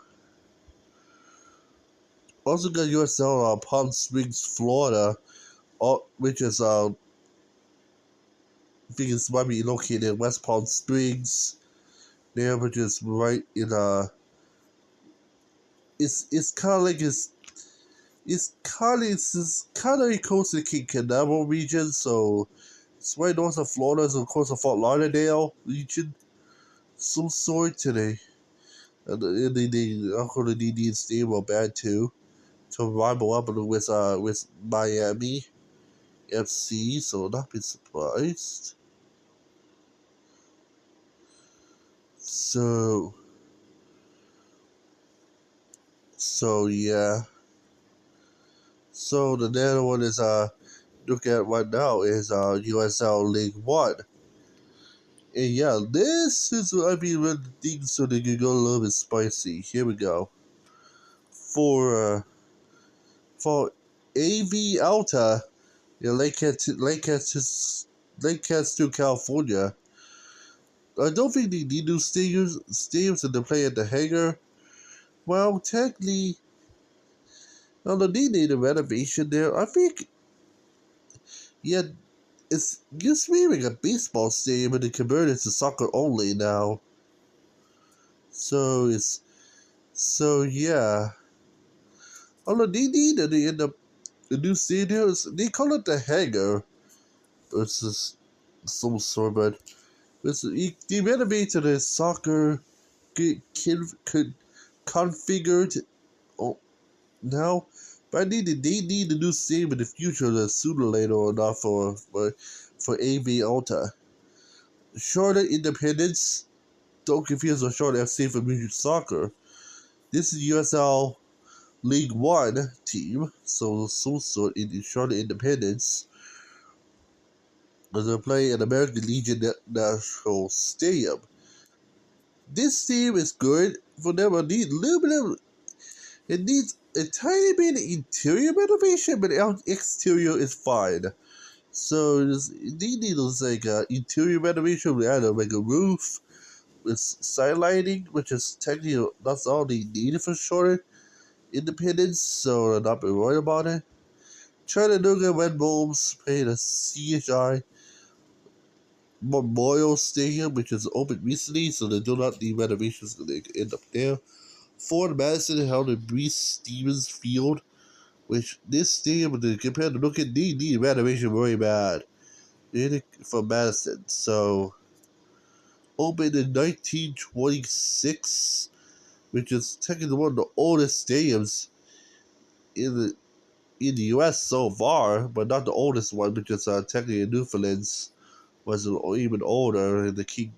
Also got USL Palm Springs, Florida, which is I think it's might be located in West Palm Springs, there, which is right in it's kind of like it's kind of close to the Cape Canaveral region, so it's right north of Florida, so of course the Fort Lauderdale region, some sort today. And they also need stable bad too to rival up with Miami FC, so not be surprised. So yeah. So the other one is look at right now is USL League One. And yeah, this is I mean when things so they can go a little bit spicy. Here we go. For AV Alta, in Lake Castle, California. I don't think they need new stadiums and they play at the hangar. Well, technically, although they need a renovation there, I think, yeah, it's just really like a baseball stadium and they converted to soccer only now. So yeah. Although they need the new stadiums, they call it the hangar. It's just some sort, but They renovated the soccer configured now, but they need a new stadium in the future sooner or later or not for AV Alta. Charlotte Independence, don't confuse with Charlotte FC for Music Soccer. This is USL League One team, so some sort in Charlotte Independence. As they play at American Legion National Stadium. This team is good for them. It needs a tiny bit of interior renovation, but exterior is fine. So they need like interior renovation. We had like a roof with side lighting, which is technically that's all they needed for Charlotte Independence. So I'm not worried about it. Chattanooga Red Bulls played a CHI Memorial Stadium, which is opened recently, so they do not need renovations because they end up there. Ford Madison held at Breese Stevens Field, which this stadium, compared to looking, they need renovation very bad. For Madison, so opened in 1926, which is technically one of the oldest stadiums in the U.S. so far, but not the oldest one, which is technically in Newfoundland's was even older, and the King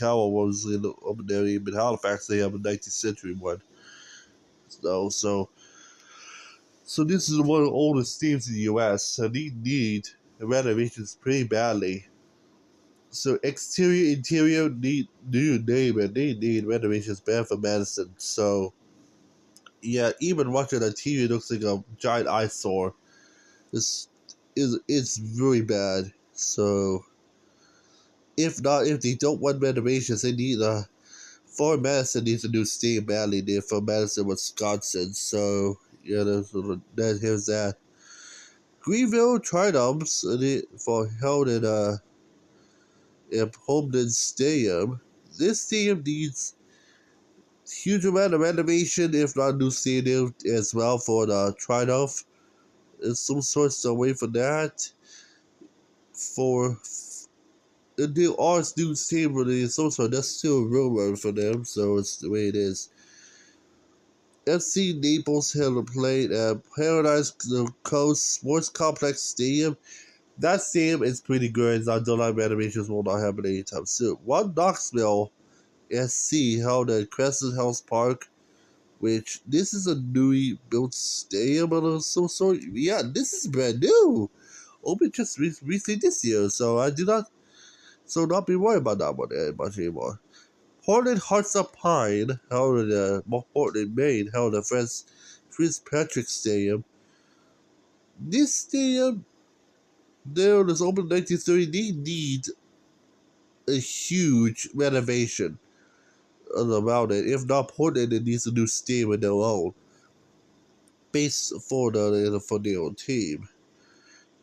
Howard was over there in Halifax. They have a 19th century one. So this is one of the oldest teams in the U.S. and they need renovations pretty badly. So exterior, interior, need new name it. They need renovations bad for Madison. So yeah, even watching on TV, it looks like a giant eyesore. It's very bad. So if they don't want renovations, they need for Madison needs a new stadium badly there for Madison, Wisconsin. So yeah, here's that. Greenville Triumphs for held at Holden Stadium. This stadium needs huge amount of renovation, if not new stadium as well for the Triumph. There's some sorts of way for that. For the new Arts new stadium, there's also that's still a rumor for them, so it's the way it is. FC Naples held a play at Paradise Coast Sports Complex Stadium. That stadium is pretty good. I don't like renovations will not happen anytime soon. One Knoxville SC held at Crescent House Park, which this is a newly built stadium of some sort. Yeah, this is brand new. Opened just recently this year, so I do not not be worried about that one much anymore. Portland Hearts of Pine held at Portland, Maine held at Fitzpatrick Stadium. This stadium there was opened in 1930. They need a huge renovation about it. If not, Portland it needs a new stadium of their own, base for their own team.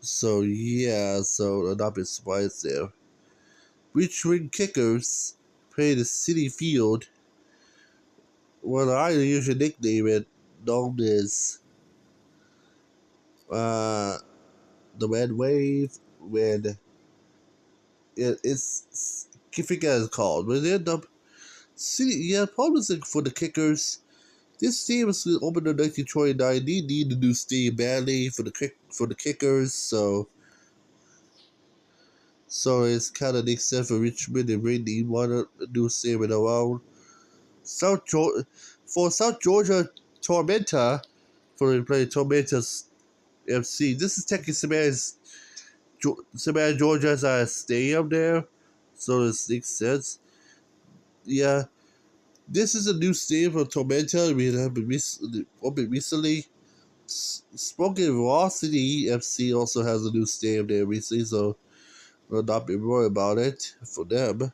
So yeah, so I'm not been surprised there. Richmond Kickers play the City Field. Well, I usually nickname it known as the Red Wave when it's I forget it's called. But they end up City, yeah, probably for the Kickers. This team was opened in 1929. They need a new stadium badly for the Kickers, so it's kind of makes sense for Richmond and really need one a new stadium in their own. South Georgia Tormenta for the play Tormentas FC. This is technically Savannah, Georgia's stadium there, so this makes sense. Yeah, this is a new stadium for Tormenta. We have been opened recently. Spoken Velocity FC also has a new stadium there recently, so we'll not be worried about it for them.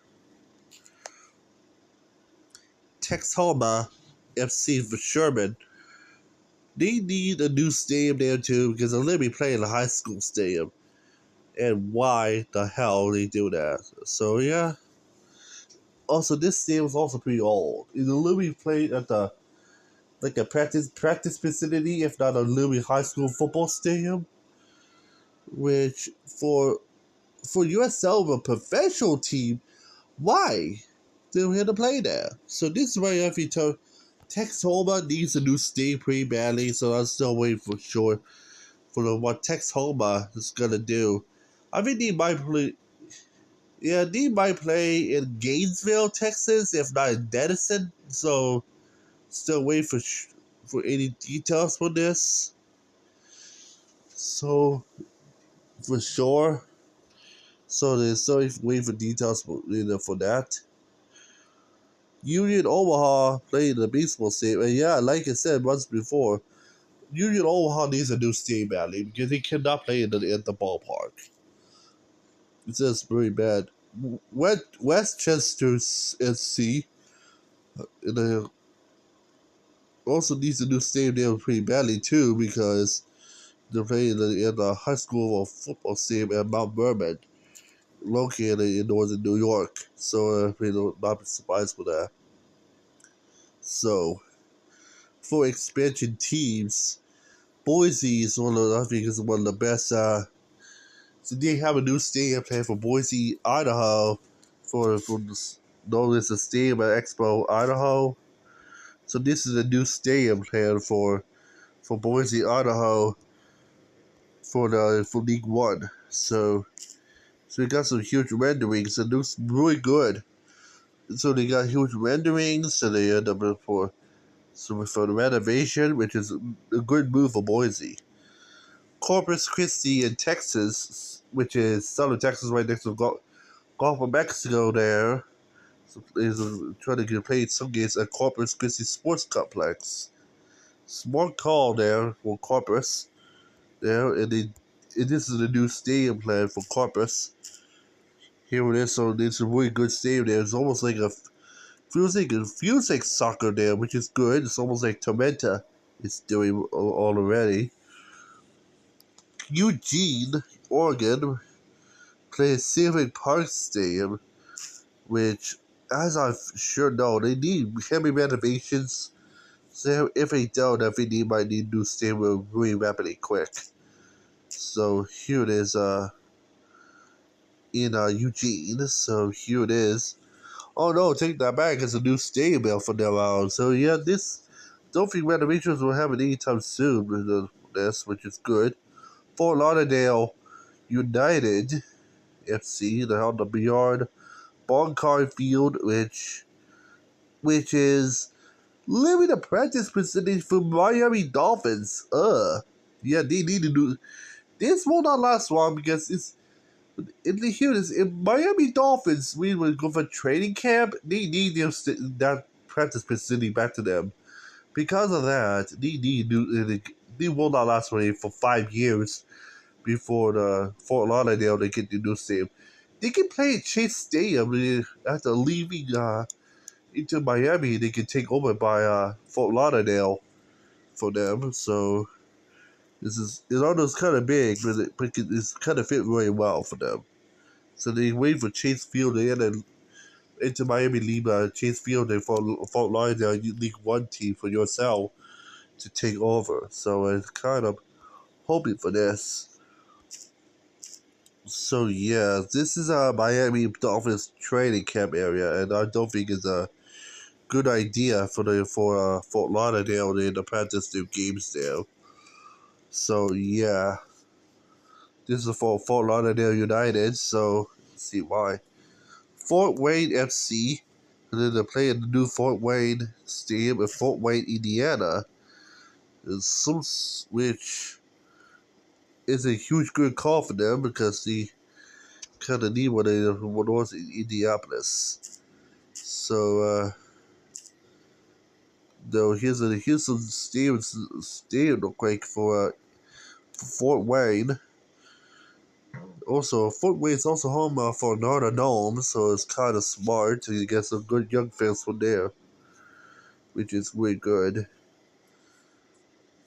Texhoma FC for Sherman. They need a new stadium there too because they're literally playing a high school stadium. And why the hell they do that? So yeah. Also, this stadium is also pretty old. It's literally played at the a practice facility, if not a literally high school football stadium. Which for for USL, a professional team, why? They're here to play there. So this is why if you tell Texhoma needs a new stadium pretty badly, so I'm still waiting for sure for what Texhoma is gonna do. I think they might play. Yeah, they might play in Gainesville, Texas, if not in Denison. So still waiting for any details for this. So for sure. So there's still waiting for details for that. Union Omaha played in the baseball stadium, and yeah, like I said once before, Union Omaha needs a new stadium badly because they cannot play in the ballpark. It's just very bad. Westchester SC also needs a new stadium pretty badly too because they're playing in the high school football stadium at Mount Vernon, located in northern New York. So not be surprised for that. So for expansion teams, Boise is I think is one of the best. So they have a new stadium plan for Boise, Idaho, for known as the Stadium at Expo, Idaho. So this is a new stadium plan for Boise, Idaho, for League One. So we got some huge renderings, and it looks really good. So they got huge renderings, so they end up for the renovation, which is a good move for Boise. Corpus Christi in Texas, which is southern Texas, right next to Gulf of Mexico. There so is trying to get played some games at Corpus Christi Sports Complex. Smart call there for Corpus. There and this is the new stadium plan for Corpus. Here it is. So it's a really good stadium there. It's almost like feels like soccer there, which is good. It's almost like Tormenta is doing already. Eugene, Oregon, plays Civic Park Stadium, which, as I sure know, they need heavy renovations. So if they don't, I think they might need new stadium really rapidly quick. So here it is, in Eugene. So here it is. Oh no, take that back. It's a new stadium built for them. So yeah, this don't think renovations will happen anytime soon with this, which is good. Fort Lauderdale United FC, they're on the Beyond Boncar Field, which is living a practice facility for Miami Dolphins. Yeah, they need to do this. Will not last long because it's here it is in Miami Dolphins. We would go for training camp. They need that practice facility back to them. Because of that, they will not last for 5 years before the Fort Lauderdale they get the new stadium. They can play at Chase Stadium after leaving into Miami. They can take over by Fort Lauderdale for them. So although it's kind of big, but it's kind of fit very well for them. So they wait for Chase Field to end and into Miami leave Chase Field and Fort Lauderdale League One team for yourself to take over. So it's kind of hoping for this. So yeah, this is a Miami Dolphins training camp area, and I don't think it's a good idea for Fort Lauderdale to practice their games there. So yeah, this is for Fort Lauderdale United. So let's see why. Fort Wayne FC, and then they're playing the new Fort Wayne Stadium in Fort Wayne, Indiana, which is a huge good call for them because they kind of need what was in Indianapolis. So though here's some stadium real quick for Fort Wayne. Also, Fort Wayne is also home for Notre Dame, so it's kind of smart to get some good young fans from there, which is really good.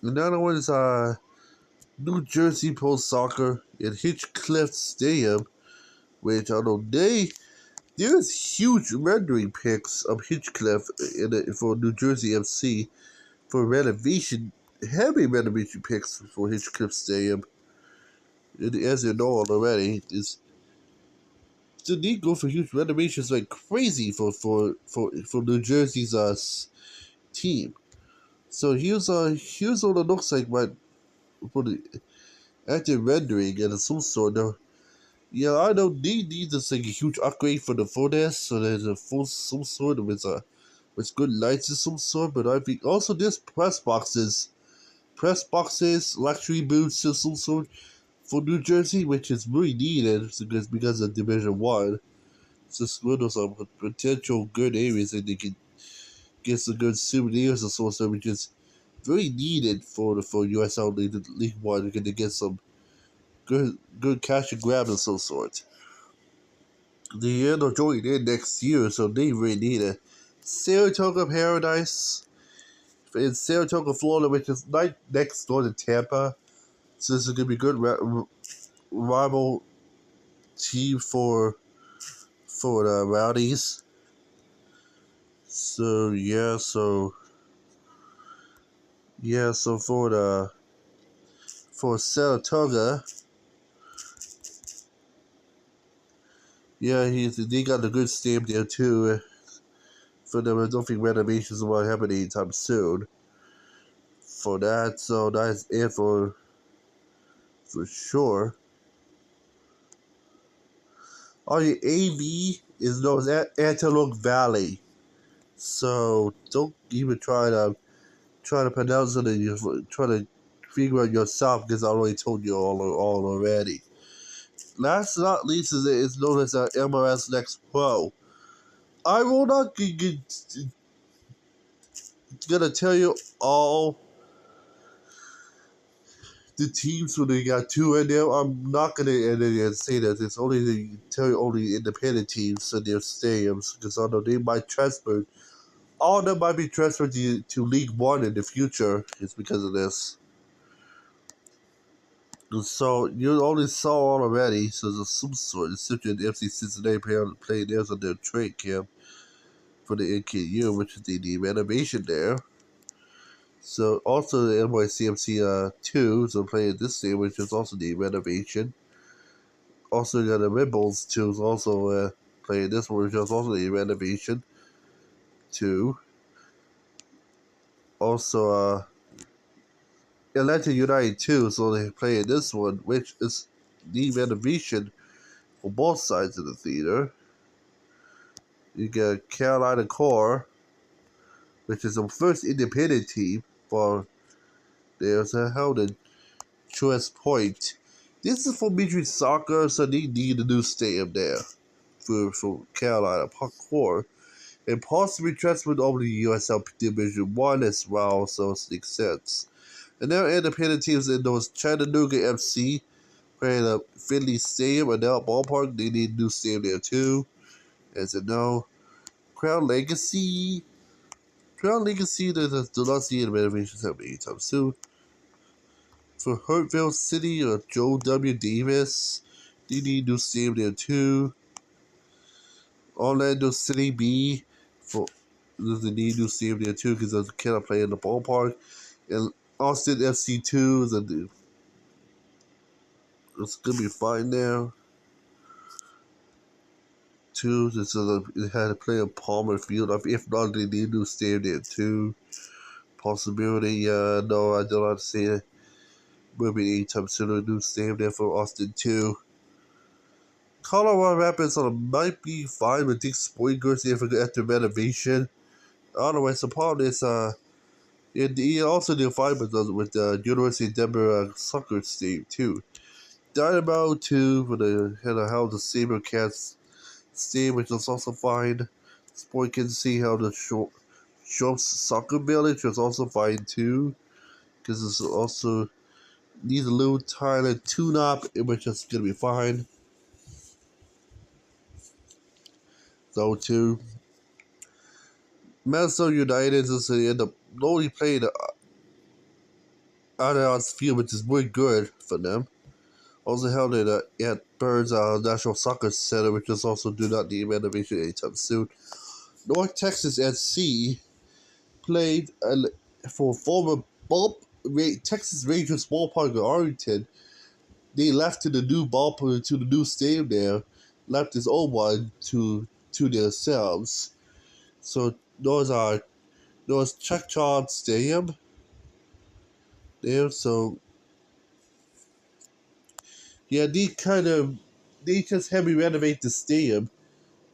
Another one is New Jersey Pro Soccer at Hitchcliff Stadium, which I know there's huge rendering pics of Hitchcliff for New Jersey FC for heavy renovation pics for Hitchcliff Stadium. And as you know already, the need go for huge renovations like crazy for New Jersey's team. So here's what it looks like right for the active rendering and some sort of. Yeah, I know they need this like a huge upgrade for the this, so there's a full some sort of with good lights of some sort. But I think also there's press boxes, luxury booths of some sort for New Jersey, which is really needed because of Division One. It's just one of some potential good areas that they can get some good souvenirs or so, which is very needed for USL League One to get some good cash and grab of some sort. The end of joining in next year, so they really need it. Saratoga Paradise in Saratoga, Florida, which is right next door to Tampa. So this is gonna be good rival team for the Rowdies. So so for Saratoga, they got a good stamp there too. For them, I don't think renovations will happen anytime soon. For that, so that's it for sure. Oh, the AV is known as Antelope Valley. So don't even try to pronounce it and you try to figure out yourself because I already told you all already. Last but not least is known as MLS Next Pro. I will not gonna tell you all the teams when they got two in there. I'm not gonna say that it's only tell you only independent teams in their stadiums because I know they might transfer. All of them might be transferred to League One in the future. It's because of this. So you only saw already. So there's some sort of Cincinnati FC Cincinnati playing theirs on their trade camp for the NKU, which is the renovation there. So also the NYCFC 2 so playing this day, which is also the renovation. Also got the Red Bulls 2 is also playing this one, which is also the renovation 2. Also Atlanta United 2, so they playing this one, which is the renovation for both sides of the theater. You got Carolina Core, which is the first independent team for there's held in Truist Point. This is for Major League Soccer, so they need a new stadium there for Carolina Core. And possibly transferred over to USL Division 1 as well, so it makes sense. And there are independent teams in those Chattanooga FC playing a Finley Stadium and now Ballpark. They need a new stadium there too. As you know, Crown Legacy, do not see any renovations happening anytime soon. For Hurtville City or Joe W. Davis, they need a new stadium there too. Orlando City B, for there's a need a new stadium there too because they cannot play in the ballpark. And Austin FC 2 it's gonna be fine there. Too, so it had to play on Palmer Field. If not, they need a new stadium there too. Possibility, no, I don't want to see it. Maybe anytime soon a new stadium there for Austin too. Colorado Rapids might be fine with Dick Sporting there after renovation. Otherwise, the problem is he also did fine with the University of Denver soccer team too. Dynamo too for the had a how the Sabercats team, which is also fine. Sport can see how the Schultz Soccer Village was also fine too, because it's also needs a little tiny tune-up, which is gonna be fine. So too, Minnesota United is end up only playing Allianz Field, which is very good for them. Also held it at Burns National Soccer Center, which is also do not need renovation anytime soon. North Texas SC played for former Texas Rangers ballpark in Arlington. They left to the new ballpark to the new stadium there. left his old one to themselves. So those Checkatrade Stadium there. So yeah, they just heavy renovate the stadium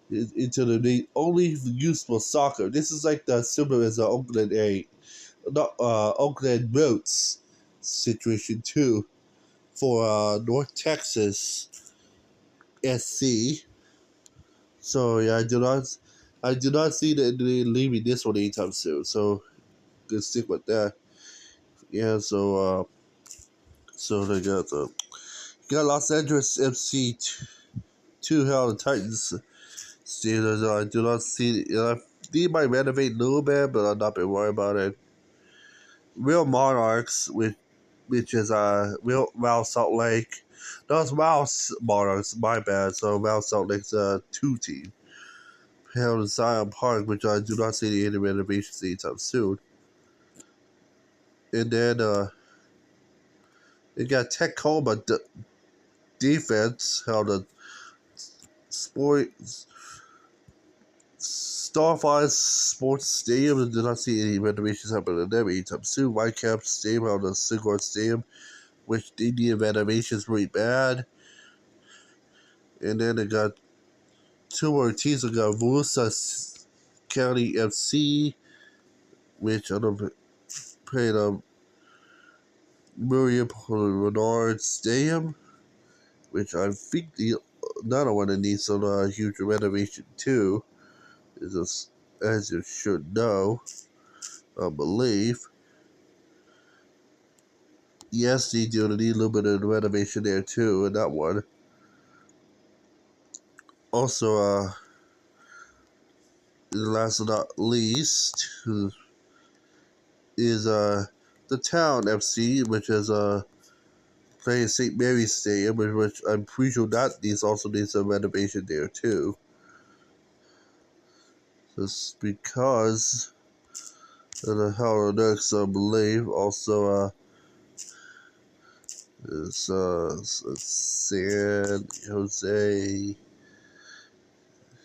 into the only useful soccer. This is like the similar as the Oakland Boats situation too for North Texas SC. So yeah, I do not see that they leaving this one anytime soon. So good stick with that. Yeah, so they got Los Angeles FC two Hell the Titans. Steelers. I do not see. They might renovate a little bit, but I'm not been worried about it. Real Monarchs, which is Real Mouse Salt Lake. Those Mouse Monarchs, my bad. So Mouse Salt Lake's two team. Held in Zion Park, which I do not see any renovations anytime soon. And then you got Tacoma defense held a sports Starfire Sports Stadium and did not see any renovations happening there anytime soon. Whitecap Stadium held a Sigurd Stadium, which they needed renovations really bad. And then they got two more teams. They got Volusia County FC, which I don't played Miriam Renard Stadium, which I think another one that needs some huge renovation too. Is this, as you should know, I believe. Yes, they do need a little bit of renovation there too in that one. Also, last but not least, is the Town FC, which is playing St. Mary's Stadium, which I'm pretty sure that also needs some renovation there too. Just because of the Hell Next, I believe, also is San Jose.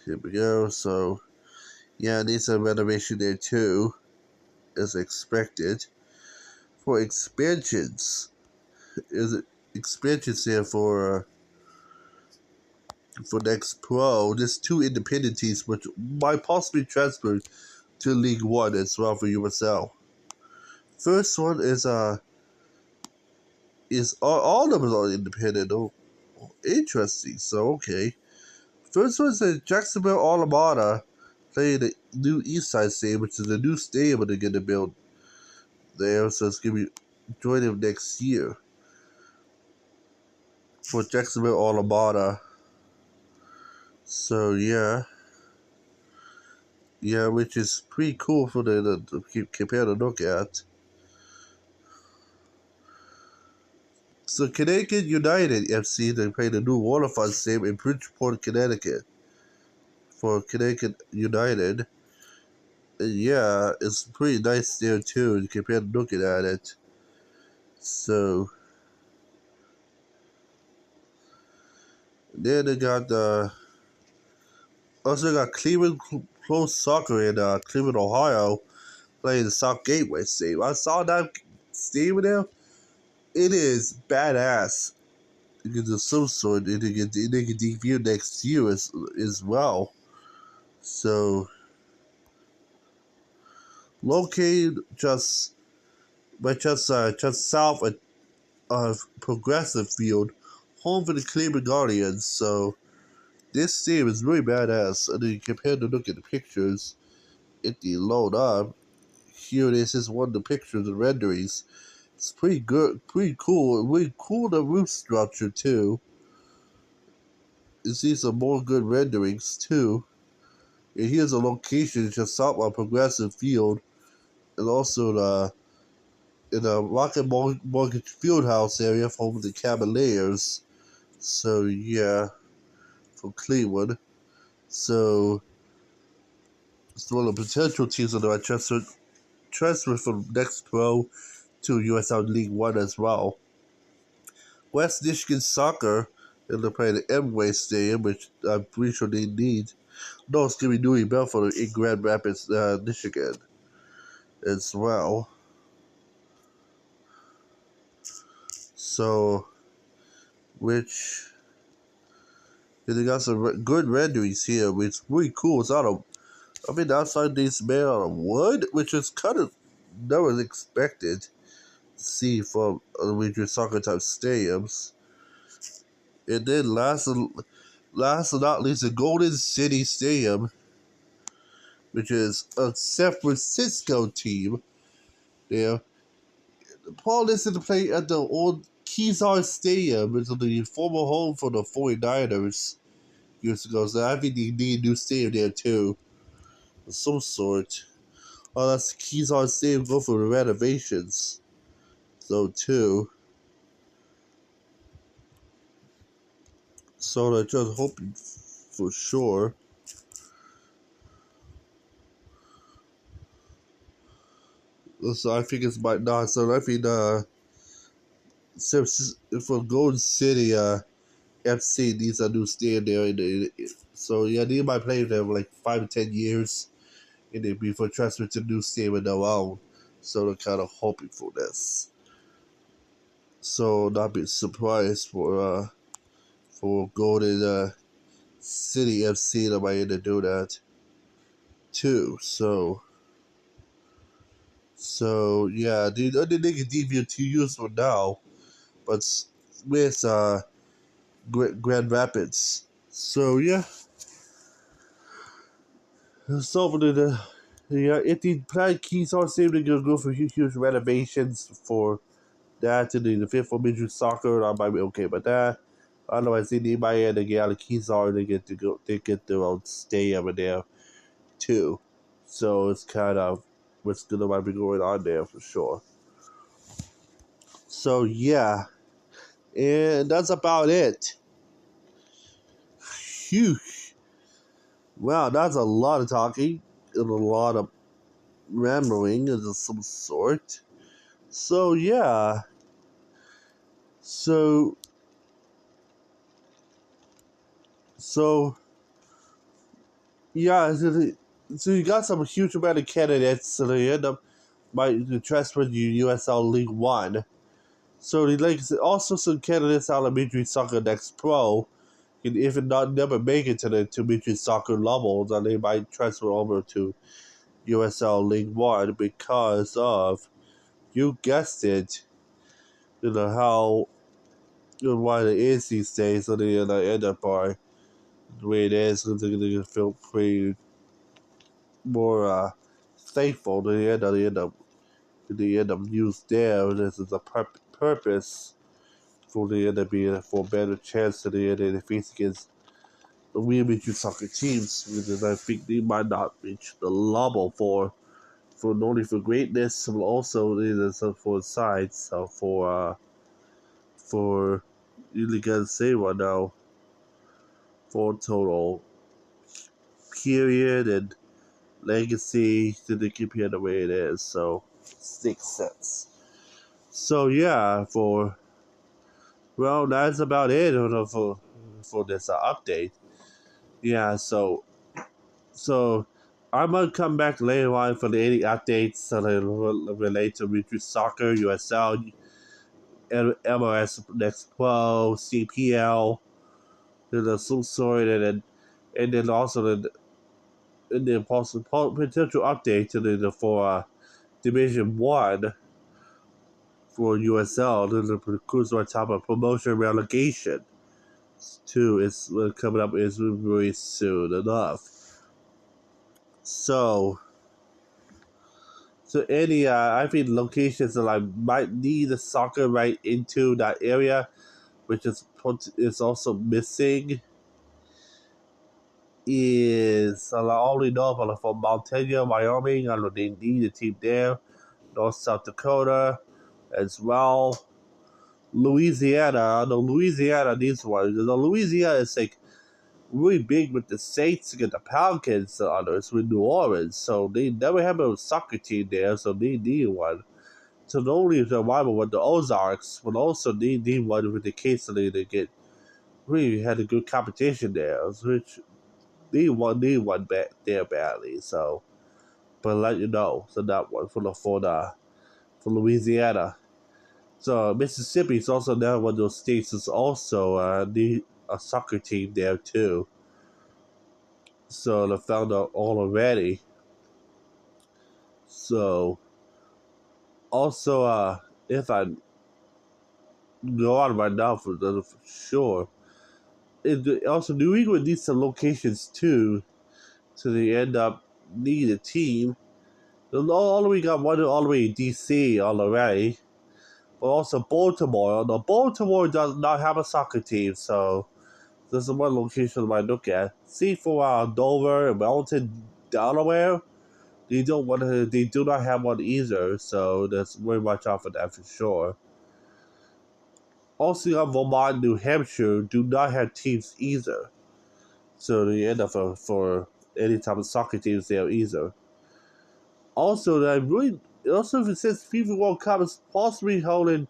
Here we go. So yeah, needs some renovation there too, as expected. For expansions, is it expansions here for Next Pro? There's two independent teams which might possibly transfer to League One as well for USL. First one is all of them are independent. Oh, interesting. So okay. First one is Jacksonville Alameda playing the new East Side Stadium, which is a new stadium they're gonna build there. So it's gonna be join them next year for Jacksonville Alameda. So yeah, which is pretty cool for them to compare to look at. So Connecticut United FC, they play the new Waterfront Stadium in Bridgeport, Connecticut for Connecticut United. And yeah, it's pretty nice there too compared to looking at it. So then they got also got Cleveland Pro Soccer in Cleveland, Ohio, playing the South Gateway Stadium. I saw that stadium there. It is badass. You can do some sort. They can debut next year as well. So located just south of Progressive Field, home for the Cleveland Guardians. So this team is really badass. And then compared to look at the pictures, it the load up. Here it is, just one of the pictures and renderings. It's pretty good, pretty cool. Really cool the roof structure too. You see some more good renderings too. And here's a location just south of Progressive Field, and also in the Rocket Mortgage Fieldhouse area for home of the Cavaliers. So yeah, for Cleveland. So it's one of the potential teams that I transfer from Next Pro to USL League One as well. West Michigan Soccer And they're playing the Amway Stadium, which I'm pretty sure they need. No, it's going to be Dewey Belfort in Grand Rapids, Michigan, as well. So, which they got some good renderings here, which is really cool. It's I mean, the outside these made out of wood, which is kind of never expected to see from major soccer type stadiums. And then last and not least, the Golden City Stadium, which is a San Francisco team. There, Paul listed to play at the old Kezar Stadium, which is the former home for the 49ers years ago. So I think they need a new stadium there too, of some sort. Oh, that's Kezar Stadium. Go for the renovations, though too. So I'm just hoping for sure. So I think it's might not. So I think for Golden City FC needs a new stadium there. So yeah, they might play there for like 5 to 10 years, and then before transfer to new stadium of their own. So they're kind of hoping for this. So not be surprised for Golden City FC that might to do that too. So yeah, I didn't think it's even 2 years from now, but with Grand Rapids. So yeah, so if the plan keeps on saving, they're gonna go for huge renovations for that and the fifth for Major Soccer. I might be okay with that. Otherwise, they need my end to get out of Keysar. They get their own stay over there too. So it's kind of what's gonna might be going on there for sure. So yeah, and that's about it. Phew. Wow, that's a lot of talking and a lot of rambling of some sort. So yeah. So yeah, so you got some huge amount of candidates, so they end up by transfer to USL League One. So they like also some candidates out of Major League Soccer Next Pro, and if it not never make it to the Major League Soccer level, then they might transfer over to USL League One because of, you guessed it, how why it is these days, so they end up by the way it is, so they're gonna feel pretty more thankful. They end up used there. This is a purpose for the end up being for a better chance to the end of defeat against the major soccer teams, because I think they might not reach the level for not only for greatness, but also for sides. So for you gotta say right now for total period and legacy to the keep it the way it is. So it makes sense. So yeah, that's about it for this update. Yeah, so I'm gonna come back later on for the any updates that relate to Major Soccer, USL, MLS Next Pro, CPL, some sort, and then also the possible potential update to the for Division One for USL, the cruise on top of promotion relegation. Too is coming up is very soon enough. So any I think locations that I might need a soccer right into that area, which is also missing, is I only know from Montana, Wyoming. I know they need a team there. North South Dakota as well. Louisiana, I know Louisiana needs one. Louisiana is like really big with the Saints and the Pelicans and others with New Orleans. So they never have a soccer team there, so they need one. So not only the rival with the Ozarks, but also they need one with the case so they get we had a good competition there, which they won there badly. So, but let you know, so that one for Louisiana. So Mississippi is also now one of those states that's also need a soccer team there too. So they found out all already. So also, if I go on right now for sure, also New England needs some locations too, so they end up needing a team. All we got one all the way in DC already, but also Baltimore. No, Baltimore does not have a soccer team, so this is one location I might look at. See for Dover and Mountain, Delaware. They don't want to. They do not have one either, so that's very much off of that for sure. Also, Vermont, New Hampshire do not have teams either, so they end up for any type of soccer teams there either. Also, that really also if it says FIFA World Cup is possibly held in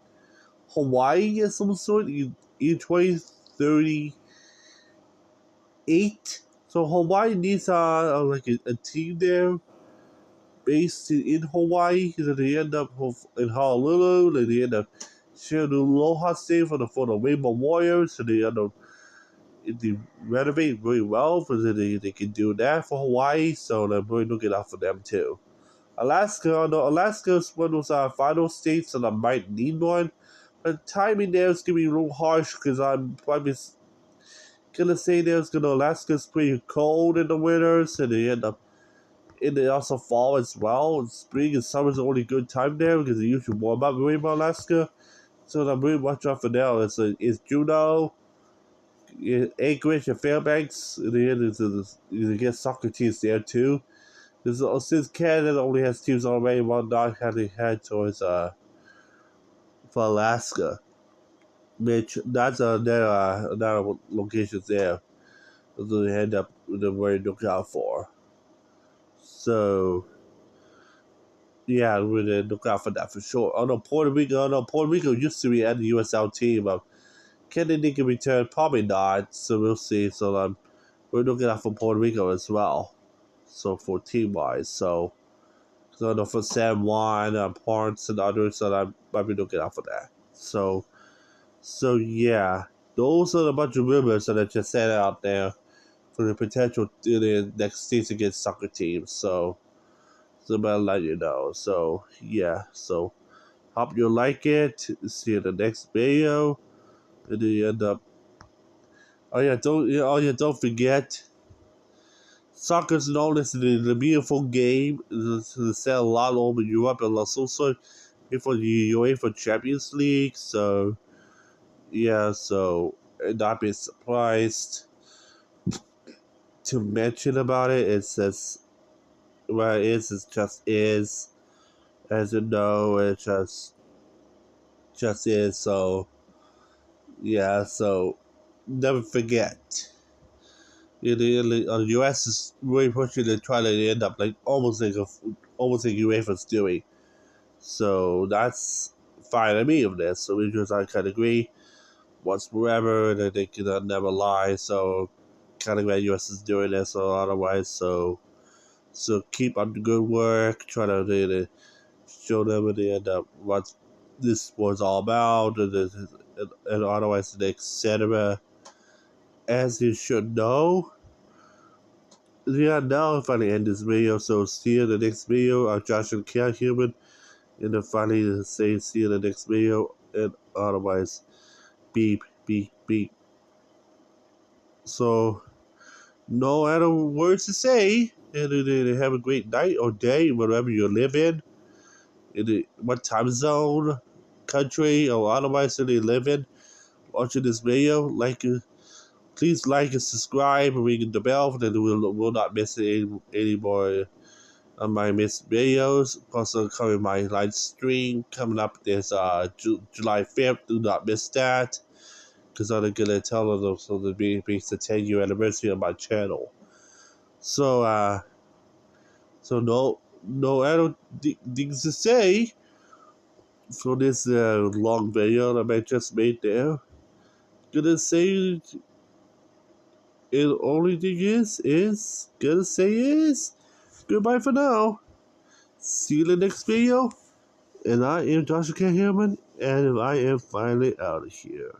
Hawaii of some sort in 2038. So Hawaii needs like a team there based in Hawaii. So they end up in Honolulu. Then they end up sharing the Aloha State for the Rainbow Warriors. So they end up they renovate very well, because they can do that for Hawaii. So they're really looking out for them too. Alaska, no, Alaska's one of those final states, and I might need one. But timing there is gonna be a little harsh, because I'm probably gonna say there's gonna Alaska's pretty cold in the winters, and they end up in the also fall as well. Spring and summer's the only good time there, because they usually warm up very well Alaska. So I'm really much off for now. It's Juneau, Anchorage, and Fairbanks. In the end, you get soccer teams there too. Since Canada only has teams already, one not having head towards for Alaska, which that's another location there. So they end up with a very look out for. So yeah, we really look out for that for sure. Puerto Rico used to be at the USL team. Can they can return? Probably not. So we'll see. So we're looking out for Puerto Rico as well. So for team wise, so I know for San Juan, Parts, and others, that I might be looking out for that. So yeah, those are a bunch of rumors that I just said out there for the potential in the next season against soccer teams. So I'm gonna let you know. So yeah, so hope you like it. See you in the next video, and then you end up. Don't forget. Soccer's known as the beautiful game. It's sell a lot over Europe and also before the UEFA Champions League. So yeah, so not be surprised to mention about it. It says what it is. It just is, as you know. It just is. So yeah, so never forget. The U.S. is really pushing to try to end up like almost like UEFA's doing. So that's fine to me of this. So we just I kind of agree. Once forever, and they can never lie. So kind of glad US is doing this or otherwise. So keep up the good work. Try to really show them at the end of what this was all about, and otherwise, etc. As you should know. Yeah, now if I end this video, so see you in the next video. I'm Josh and Cat Human, and then finally say see you in the next video, and otherwise, beep, beep, beep. So, no other words to say. And have a great night or day, wherever you live in what time zone, country, or otherwise that you live in. Watching this video, please like and subscribe and ring the bell, then will not miss any more of my missed videos. Also, coming my live stream coming up this July 5th. Do not miss that, because I'm gonna tell them so to be the 10-year anniversary of my channel. So so no other things to say for this long video that I just made there. gonna say, and the only thing is gonna say is goodbye for now. See you in the next video. And I am Joshua K. Harriman, and I am finally out of here.